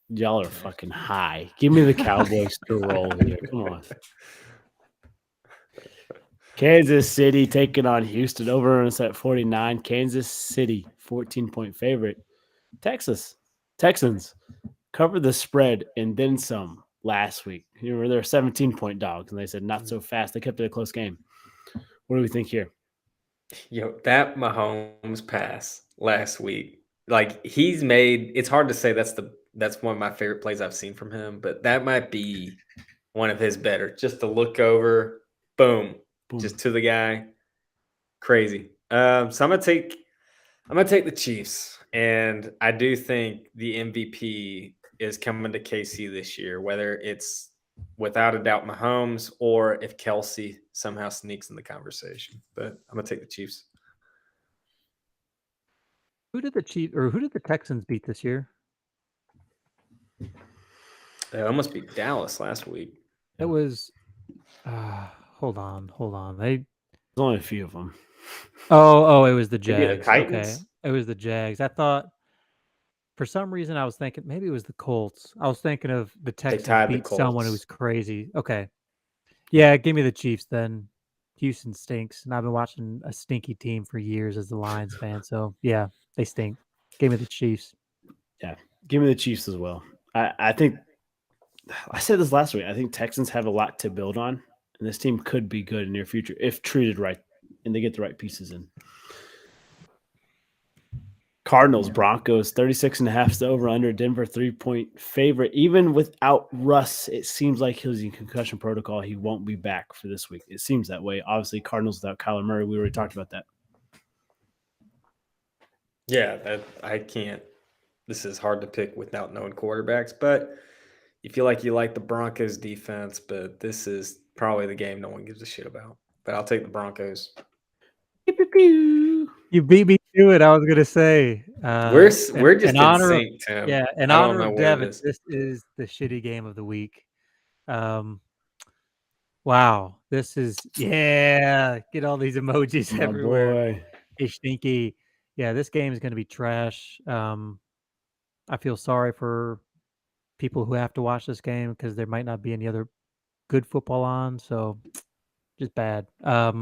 Y'all are fucking high. Give me the Cowboys to roll here. Come on. Kansas City taking on Houston. Over us at 49. Kansas City, 14-point favorite. Texans covered the spread and then some last week. They're 17-point dogs, and they said not so fast. They kept it a close game. What do we think here? That Mahomes pass last week, like he's made. It's hard to say that's one of my favorite plays I've seen from him, but that might be one of his better. Just to look over, boom. Just to the guy, crazy. So I'm gonna take the Chiefs, and I do think the MVP is coming to KC this year, whether it's without a doubt Mahomes or if Kelsey somehow sneaks in the conversation. But I'm gonna take the Chiefs. Who did the Texans beat this year? They almost beat Dallas last week. It was. Hold on. There's only a few of them. Oh, it was the Maybe the Jags. Titans? Okay, it was the Jags. I thought for some reason I was thinking maybe it was the Colts. I was thinking of the Texans tied the beat someone who Colts. was crazy. Okay, yeah, give me the Chiefs then. Houston stinks, and I've been watching a stinky team for years as the Lions fan. So yeah, they stink. Give me the Chiefs. Yeah, give me the Chiefs as well. I think I said this last week. I think Texans have a lot to build on, and this team could be good in the near future if treated right and they get the right pieces in. Cardinals, Broncos, 36.5 is the over under. Denver 3-point favorite. Even without Russ, it seems like he's in concussion protocol. He won't be back for this week. It seems that way. Obviously, Cardinals without Kyler Murray. We already talked about that. Yeah, I can't. This is hard to pick without knowing quarterbacks, but you feel like you like the Broncos defense, but this is probably the game no one gives a shit about. But I'll take the Broncos. You beat me to it. I was gonna say We're just in sync, Tim. Yeah, in I don't honor know of what it Devin, is. this is the shitty game of the week. Wow, this is get all these emojis My everywhere. boy. Hey, stinky. Yeah, this game is gonna be trash. I feel sorry for people who have to watch this game because there might not be any other good football on, so just bad. I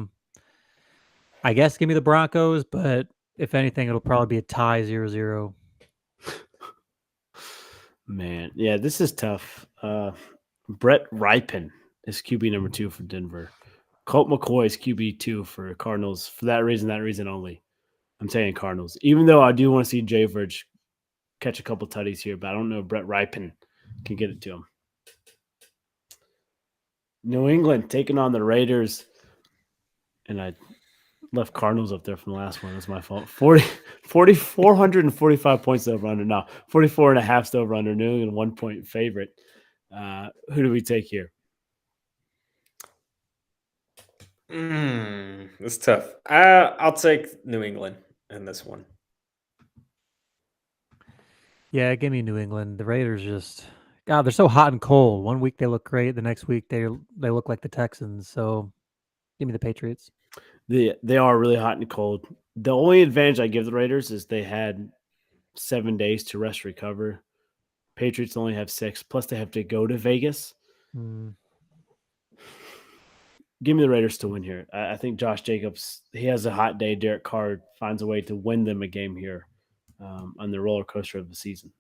guess give me the Broncos, but if anything, it'll probably be a tie 0-0. Man, yeah, this is tough. Brett Ripon is QB number 2 for Denver. Colt McCoy is QB 2 for Cardinals. For that reason only. I'm saying Cardinals. Even though I do want to see Jay Verge catch a couple tutties here, but I don't know if Brett Ripon can get it to him. New England taking on the Raiders. And I left Cardinals up there from the last one. That's my fault. 445 points over under. Now, 44.5 over under. New England 1 point favorite. Who do we take here? It's tough. I'll take New England in this one. Yeah, give me New England. The Raiders God, they're so hot and cold. One week they look great, the next week they look like the Texans. So give me the Patriots. They are really hot and cold. The only advantage I give the Raiders is they had 7 days to rest, recover. Patriots only have 6. Plus, they have to go to Vegas. Give me the Raiders to win here. I think Josh Jacobs, he has a hot day. Derek Carr finds a way to win them a game here on the roller coaster of the season.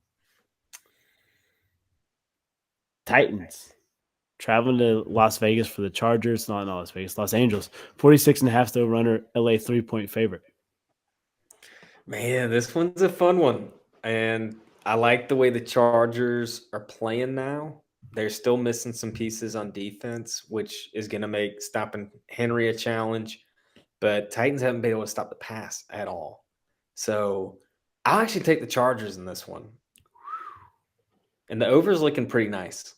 Titans traveling to Las Vegas for the Chargers. Not Las Vegas, Los Angeles. 46.5 over under. LA 3 point favorite. Man, this one's a fun one. And I like the way the Chargers are playing now. They're still missing some pieces on defense, which is going to make stopping Henry a challenge. But Titans haven't been able to stop the pass at all. So I'll actually take the Chargers in this one. And the over is looking pretty nice.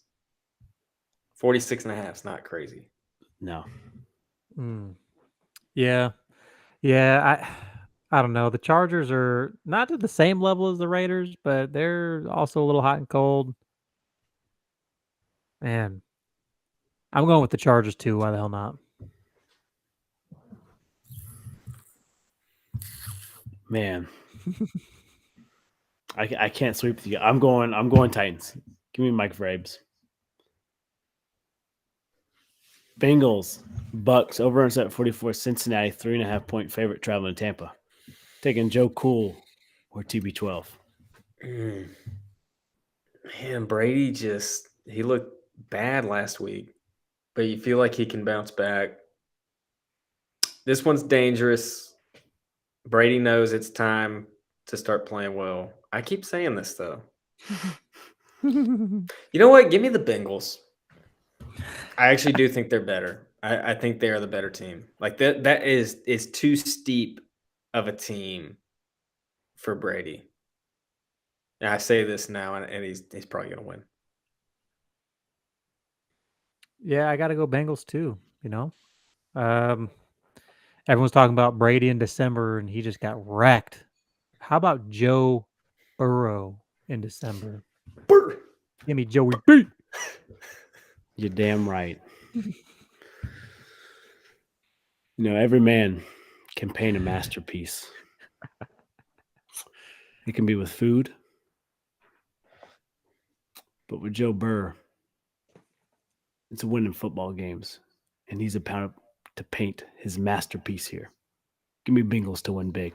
46.5 is not crazy. No. Yeah. I don't know. The Chargers are not to the same level as the Raiders, but they're also a little hot and cold. Man, I'm going with the Chargers too. Why the hell not? Man, I can't sweep with you. I'm going Titans. Give me Mike Vrabes. Bengals, Bucks over and set 44. Cincinnati 3.5 point favorite traveling to Tampa. Taking Joe Cool or TB12. Man, Brady he looked bad last week, but you feel like he can bounce back. This one's dangerous. Brady knows it's time to start playing well. I keep saying this, though. You know what? Give me the Bengals. I actually do think they're better. I think they are the better team. Like that is too steep of a team for Brady. And I say this now, and he's probably going to win. Yeah, I got to go Bengals too. Everyone's talking about Brady in December, and he just got wrecked. How about Joe Burrow in December? Give me Joey B. You're damn right. Every man can paint a masterpiece. It can be with food. But with Joe Burr, it's a win in football games. And he's about to paint his masterpiece here. Give me Bengals to win big.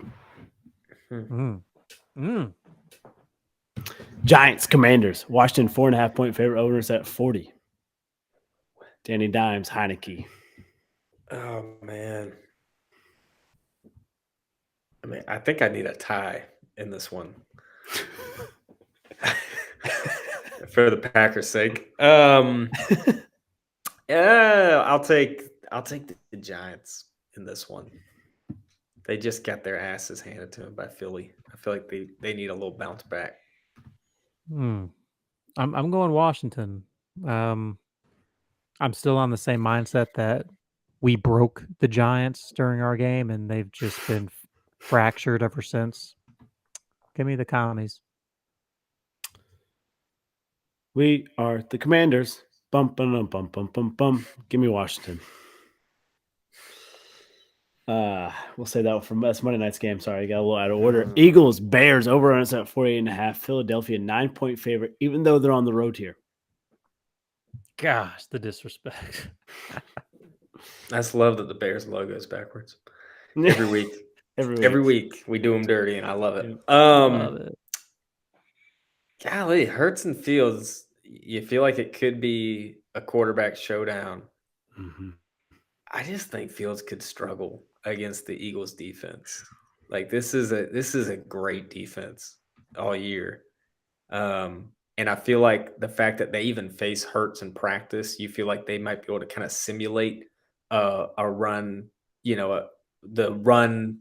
Giants, Commanders. Washington 4.5 point favorite. Owners at 40. Danny Dimes, Heineke. Oh, man. I think I need a tie in this one. For the Packers' sake. Yeah, I'll take the Giants in this one. They just got their asses handed to them by Philly. I feel like they need a little bounce back. I'm going Washington. I'm still on the same mindset that we broke the Giants during our game, and they've just been fractured ever since. Give me the Commies. We are the Commanders. Bum, bum, bum, bum, bum, bum. Give me Washington. We'll say that for that's Monday night's game. Sorry, I got a little out of order. Eagles, Bears, over on us at 48.5. Philadelphia, 9-point favorite, even though they're on the road here. Gosh, the disrespect. I just love that the Bears logo is backwards every week. Every week we do them dirty, and I love it. Love it. Golly, Hurts and Fields. You feel like it could be a quarterback showdown. Mm-hmm. I just think Fields could struggle against the Eagles defense. Like this is a great defense all year. And I feel like the fact that they even face Hurts in practice, you feel like they might be able to kind of simulate a run, the run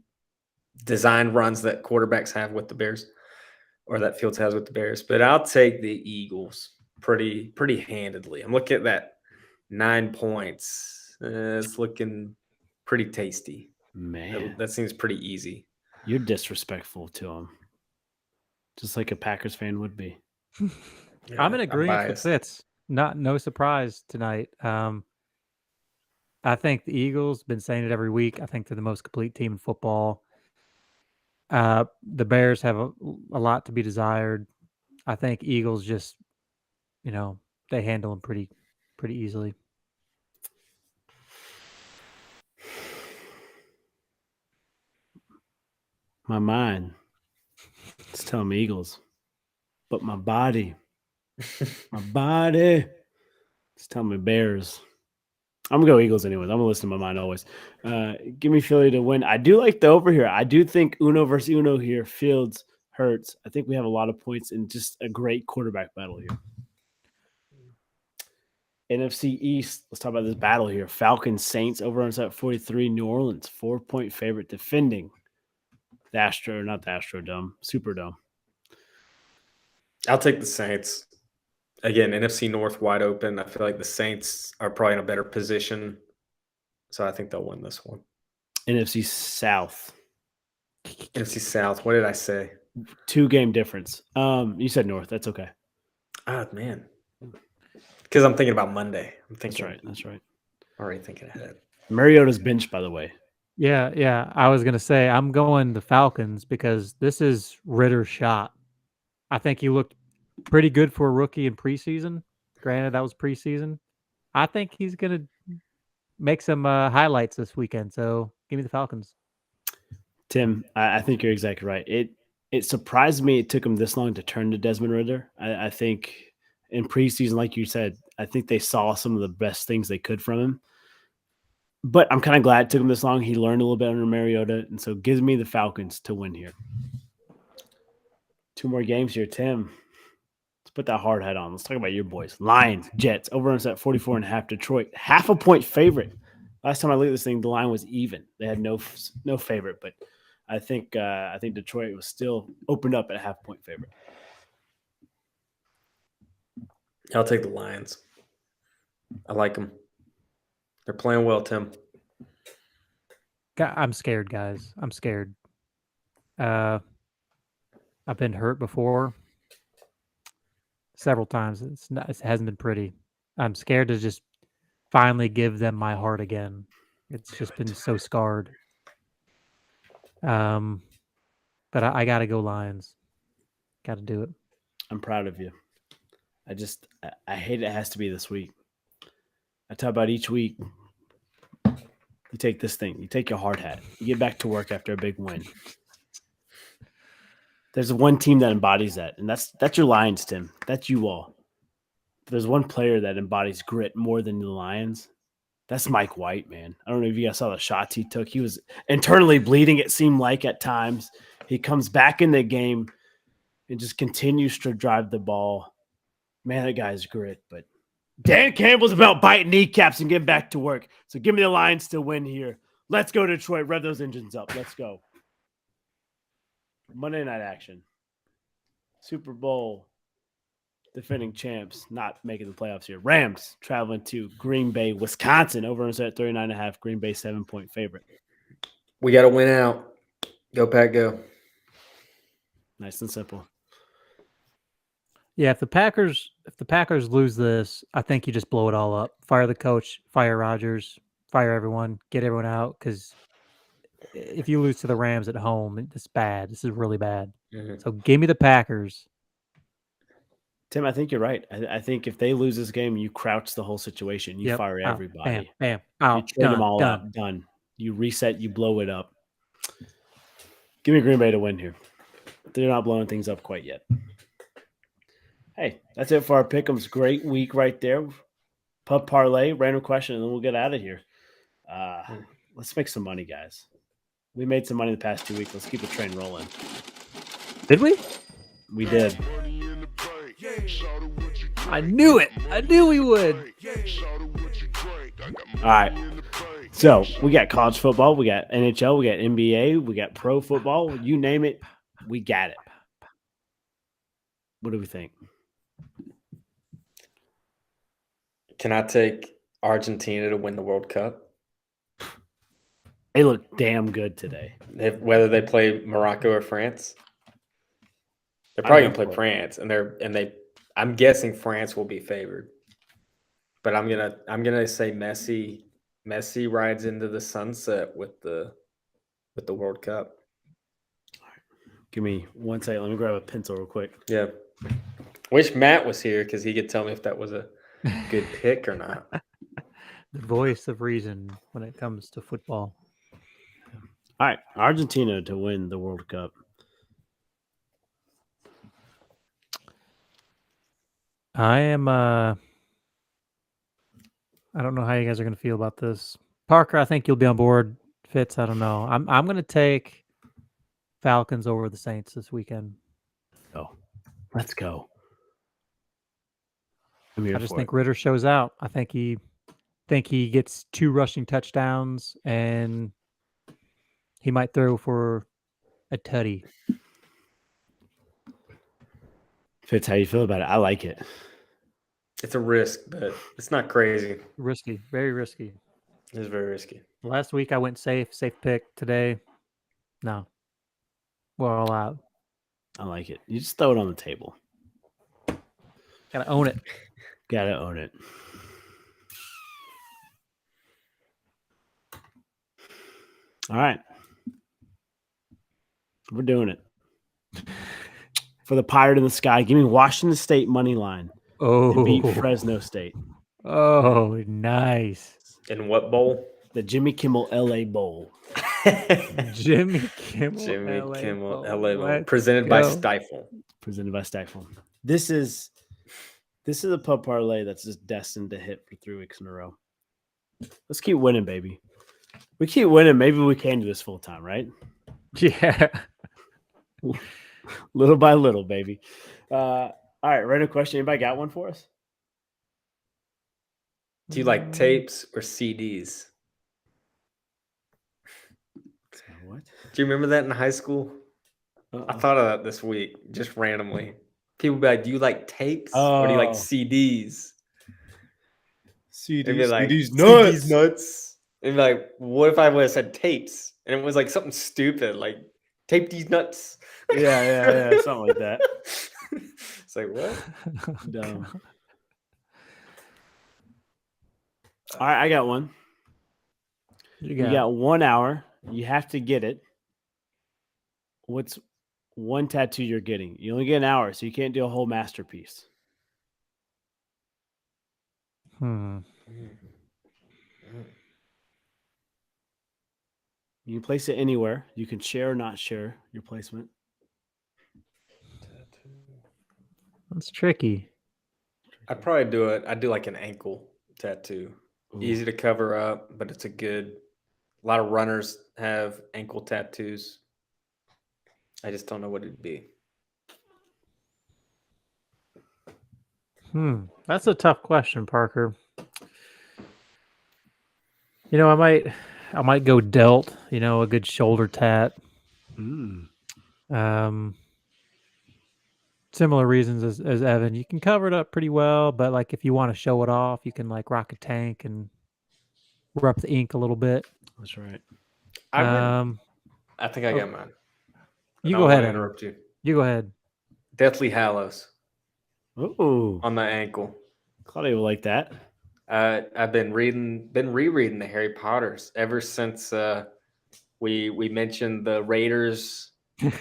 design runs that quarterbacks have with the Bears, or that Fields has with the Bears. But I'll take the Eagles pretty handedly. I'm looking at that 9 points. It's looking pretty tasty. Man, that seems pretty easy. You're disrespectful to them, just like a Packers fan would be. Yeah, I'm in agreement with Fitz. No surprise tonight. I think the Eagles, been saying it every week. I think they're the most complete team in football. The Bears have a lot to be desired. I think Eagles just, they handle them pretty easily. My mind, it's telling me Eagles, but my body, it's telling me Bears. I'm gonna go Eagles anyways. I'm gonna listen to my mind always. Give me Philly to win. I do like the over here. I do think Uno versus Uno here. Fields, Hurts. I think we have a lot of points and just a great quarterback battle here. NFC East. Let's talk about this battle here. Falcons, Saints over on at 43. New Orleans, 4-point favorite, defending the Superdome. I'll take the Saints. Again, NFC North wide open. I feel like the Saints are probably in a better position. So I think they'll win this one. NFC South. NFC South. What did I say? 2-game difference. You said North. That's okay. Ah, man. Because I'm thinking about Monday. That's right. Already thinking ahead. Mariota's bench, by the way. Yeah. I was going to say, I'm going the Falcons because this is Ritter's shot. I think he looked pretty good for a rookie in preseason. Granted, that was preseason. I think he's going to make some highlights this weekend. So give me the Falcons. Tim, I think you're exactly right. It surprised me it took him this long to turn to Desmond Ridder. I think in preseason, like you said, I think they saw some of the best things they could from him. But I'm kind of glad it took him this long. He learned a little bit under Mariota, and so gives me the Falcons to win here. 2 more games here, Tim. Let's put that hard hat on. Let's talk about your boys. Lions, Jets, over on at 44.5. Detroit, 0.5-point favorite. Last time I looked at this thing, the line was even. They had no favorite, but I think Detroit was still opened up at 0.5-point favorite. I'll take the Lions. I like them. They're playing well, Tim. I'm scared, guys. I'm scared. I've been hurt before several times. It hasn't been pretty. I'm scared to just finally give them my heart again. It's just been so scarred. But I got to go Lions. Got to do it. I'm proud of you. I hate it has to be this week. I talk about each week. You take this thing. You take your hard hat. You get back to work after a big win. There's one team that embodies that, and that's your Lions, Tim. That's you all. If there's one player that embodies grit more than the Lions, that's Mike White, man. I don't know if you guys saw the shots he took. He was internally bleeding, it seemed like at times. He comes back in the game and just continues to drive the ball. Man, that guy's grit, but Dan Campbell's about biting kneecaps and getting back to work. So give me the Lions to win here. Let's go, Detroit. Rev those engines up. Let's go. Monday night action. Super Bowl defending champs not making the playoffs here. Rams traveling to Green Bay, Wisconsin. Over at 39.5. Green Bay 7-point favorite. We got to win out. Go Pack, go. Nice and simple. Yeah, if the Packers lose this, I think you just blow it all up. Fire the coach, fire Rodgers, fire everyone, get everyone out. Because if you lose to the Rams at home, it's bad. This is really bad. Mhm. So give me the Packers. Tim, I think you're right. I think if they lose this game, you crouch the whole situation. You Yep. fire Out. everybody. Bam. You Out. trade them Done. all Done. out. Done. You reset. You blow it up. Give me Green Bay to win here. They're not blowing things up quite yet. Hey, that's it for our pick'ems. Great week right there. Pub parlay, random question, and then we'll get out of here. Let's make some money, guys. We made some money the past 2 weeks. Let's keep the train rolling. Did we? We did. I knew it. I knew we would. All right. So we got college football, we got NHL, we got NBA, we got pro football. You name it, we got it. What do we think? Can I take Argentina to win the World Cup? They look damn good today. Whether they play Morocco or France, they're probably I'm gonna in play for it. France, and I'm guessing France will be favored. But I'm gonna say Messi. Messi rides into the sunset with the World Cup. Give me 1 second. Let me grab a pencil real quick. Yeah. Wish Matt was here because he could tell me if that was a good pick or not. The voice of reason when it comes to football. All right. Argentina to win the World Cup. I am I don't know how you guys are going to feel about this. Parker, I think you'll be on board. Fitz, I don't know. I'm going to take Falcons over the Saints this weekend. Oh, let's go. I'm here I just for think it. Ritter shows out. I think he gets 2 rushing touchdowns and he might throw for a tutty. Fitz, how you feel about it? I like it. It's a risk, but it's not crazy. Risky, very risky. It's very risky. Last week I went safe pick. Today, no. We're all out. I like it. You just throw it on the table. Gotta own it. Gotta own it. All right. We're doing it. For the Pirate in the Sky, give me Washington State money line and beat Oh, Fresno State. oh, nice. In what bowl? The Jimmy Kimmel LA Bowl. Jimmy Kimmel. Jimmy LA Kimmel, Bowl. LA Bowl. Let's Presented by go. Stifle. Presented by Stifle. This is a pub parlay that's just destined to hit for 3 weeks in a row. Let's keep winning, baby. We keep winning. Maybe we can do this full time, right? Yeah. Little by little, baby. All right, random question. Anybody got one for us? Do you like tapes or CDs? What? Do you remember that in high school? I thought of that this week, just randomly. People be like, do you like tapes or do you like Oh. CDs? CDs, They'd be like, CDs CDs nuts. They'd be like, what if I would have said tapes? And it was like something stupid, like tape these nuts. Yeah, something like that. It's like, what? Dumb. All right, I got one. You You got 1 hour. You have to get it. What's one tattoo you're getting? You only get an hour, so you can't do a whole masterpiece. You can place it anywhere. You can share or not share your placement. That's tricky. I'd probably do it. I'd do like an ankle tattoo. Ooh. Easy to cover up, but it's a lot of runners have ankle tattoos. I just don't know what it'd be. That's a tough question, Parker. You know, I might go delt, a good shoulder tat. Similar reasons as Evan. You can cover it up pretty well, but like if you want to show it off, you can like rock a tank and rub the ink a little bit. That's right. I think I got mine. You I go don't ahead, wanna Evan. interrupt you. You go ahead. Deathly Hallows. Ooh, on my ankle. Claudia will like that. I've been rereading the Harry Potters ever since we mentioned the Raiders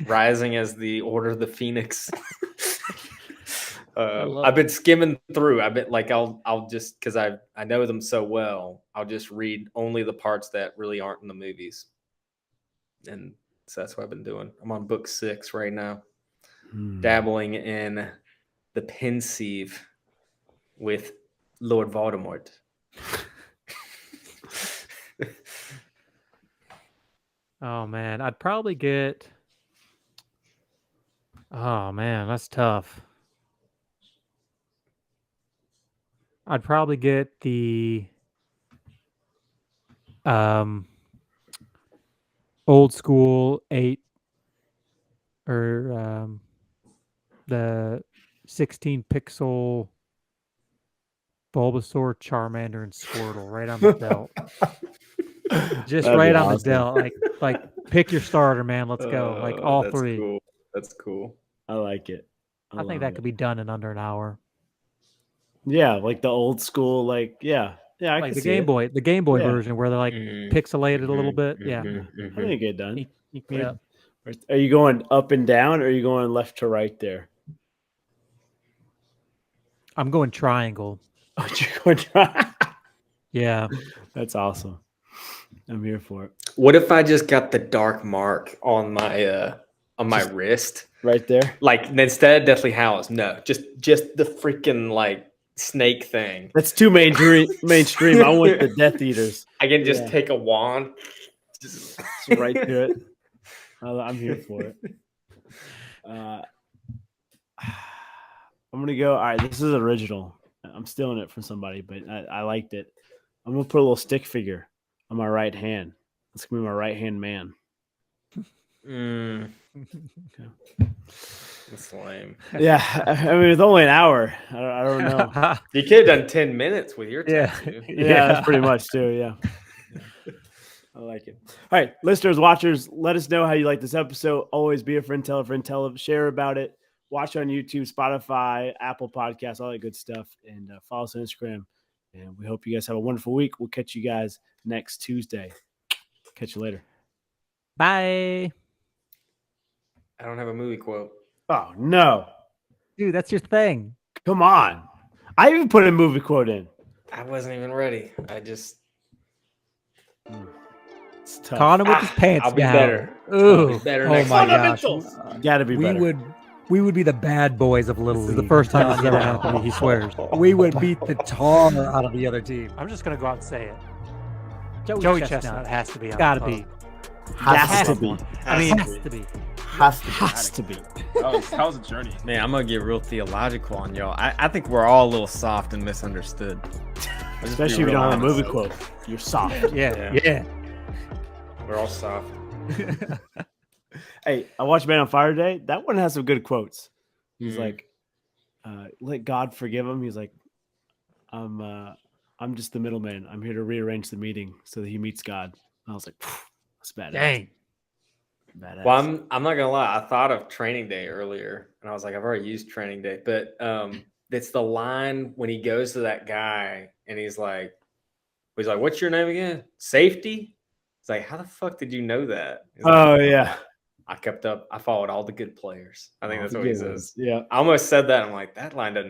rising as the Order of the Phoenix. I've been skimming through. I've been like I'll just because I know them so well. I'll just read only the parts that really aren't in the movies, and so that's what I've been doing. I'm on book 6 right now, dabbling in the Pensieve with Lord Voldemort. Oh man, I'd probably get. Oh man, that's tough. I'd probably get the um old school 8 or the 16 pixel Bulbasaur, Charmander, and Squirtle right on the belt. Just That'd right be on the awesome. delt. Like pick your starter, man. Let's go. Like all That's 3. Cool. That's cool. I like it. I think love that it. could be done in under an hour. Yeah, like the old school, like yeah. I Like can the see Game it. Boy, the Game Boy Yeah. version where they're like pixelated a little bit. Yeah. I think get done. Ink me up. Are you going up and down, or are you going left to right there? I'm going triangle. Oh, you're going try. Yeah. That's awesome. I'm here for it. What if I just got the dark mark on my wrist? Right there. Like instead of Deathly Hallows, no, just the freaking like snake thing. That's too mainstream. I want the Death Eaters. I can just Yeah. take a wand. Just It's right to it. I'm here for it. I'm gonna go. All right, this is original. I'm stealing it from somebody, but I liked it. I'm gonna put a little stick figure on my right hand. That's gonna be my right hand man. That's lame. Yeah, I mean it's only an hour. I don't know. You could have done 10 minutes with your Yeah. tattoo. Yeah, that's pretty much too. Yeah. I like it. All right, listeners, watchers, let us know how you like this episode. Always be a friend, tell a friend, share about it. Watch on YouTube, Spotify, Apple Podcasts, all that good stuff, and follow us on Instagram. And we hope you guys have a wonderful week. We'll catch you guys next Tuesday. Catch you later. Bye. I don't have a movie quote. Oh no! Dude, that's your thing. Come on! I even put a movie quote in. I wasn't even ready. I just It's tough. Connor with his pants I'll be down. better. Ooh. I'll be better Oh next my time. gosh. You gotta be better. We would be the bad boys of Little This is League. the first time this has ever happened to me. He swears. We would beat the tar out of the other team. I'm just gonna go out and say it. Joey Chestnut Chestnut. has to be. On Gotta the be. Has to be. I mean, Has has to be. Has to be. That was a journey. Man, I'm gonna get real theological on y'all. I think we're all a little soft and misunderstood. I'll just be Especially if you real don't have a honest. movie quote. You're soft. Yeah. Yeah. We're all soft. Hey, I watched Man on Fire today. That one has some good quotes. He's Mhm. like, let God forgive him. He's like, I'm just the middleman. I'm here to rearrange the meeting so that he meets God. And I was like, that's badass. Dang. Badass. Well, I'm not gonna lie. I thought of Training Day earlier, and I was like, I've already used Training Day, but it's the line when he goes to that guy and he's like, "What's your name again? Safety." It's like, how the fuck did you know that? He's like, Oh, yeah. I kept up. I followed all the good players. I think that's what he says. Yeah. I almost said that. I'm like, that line doesn't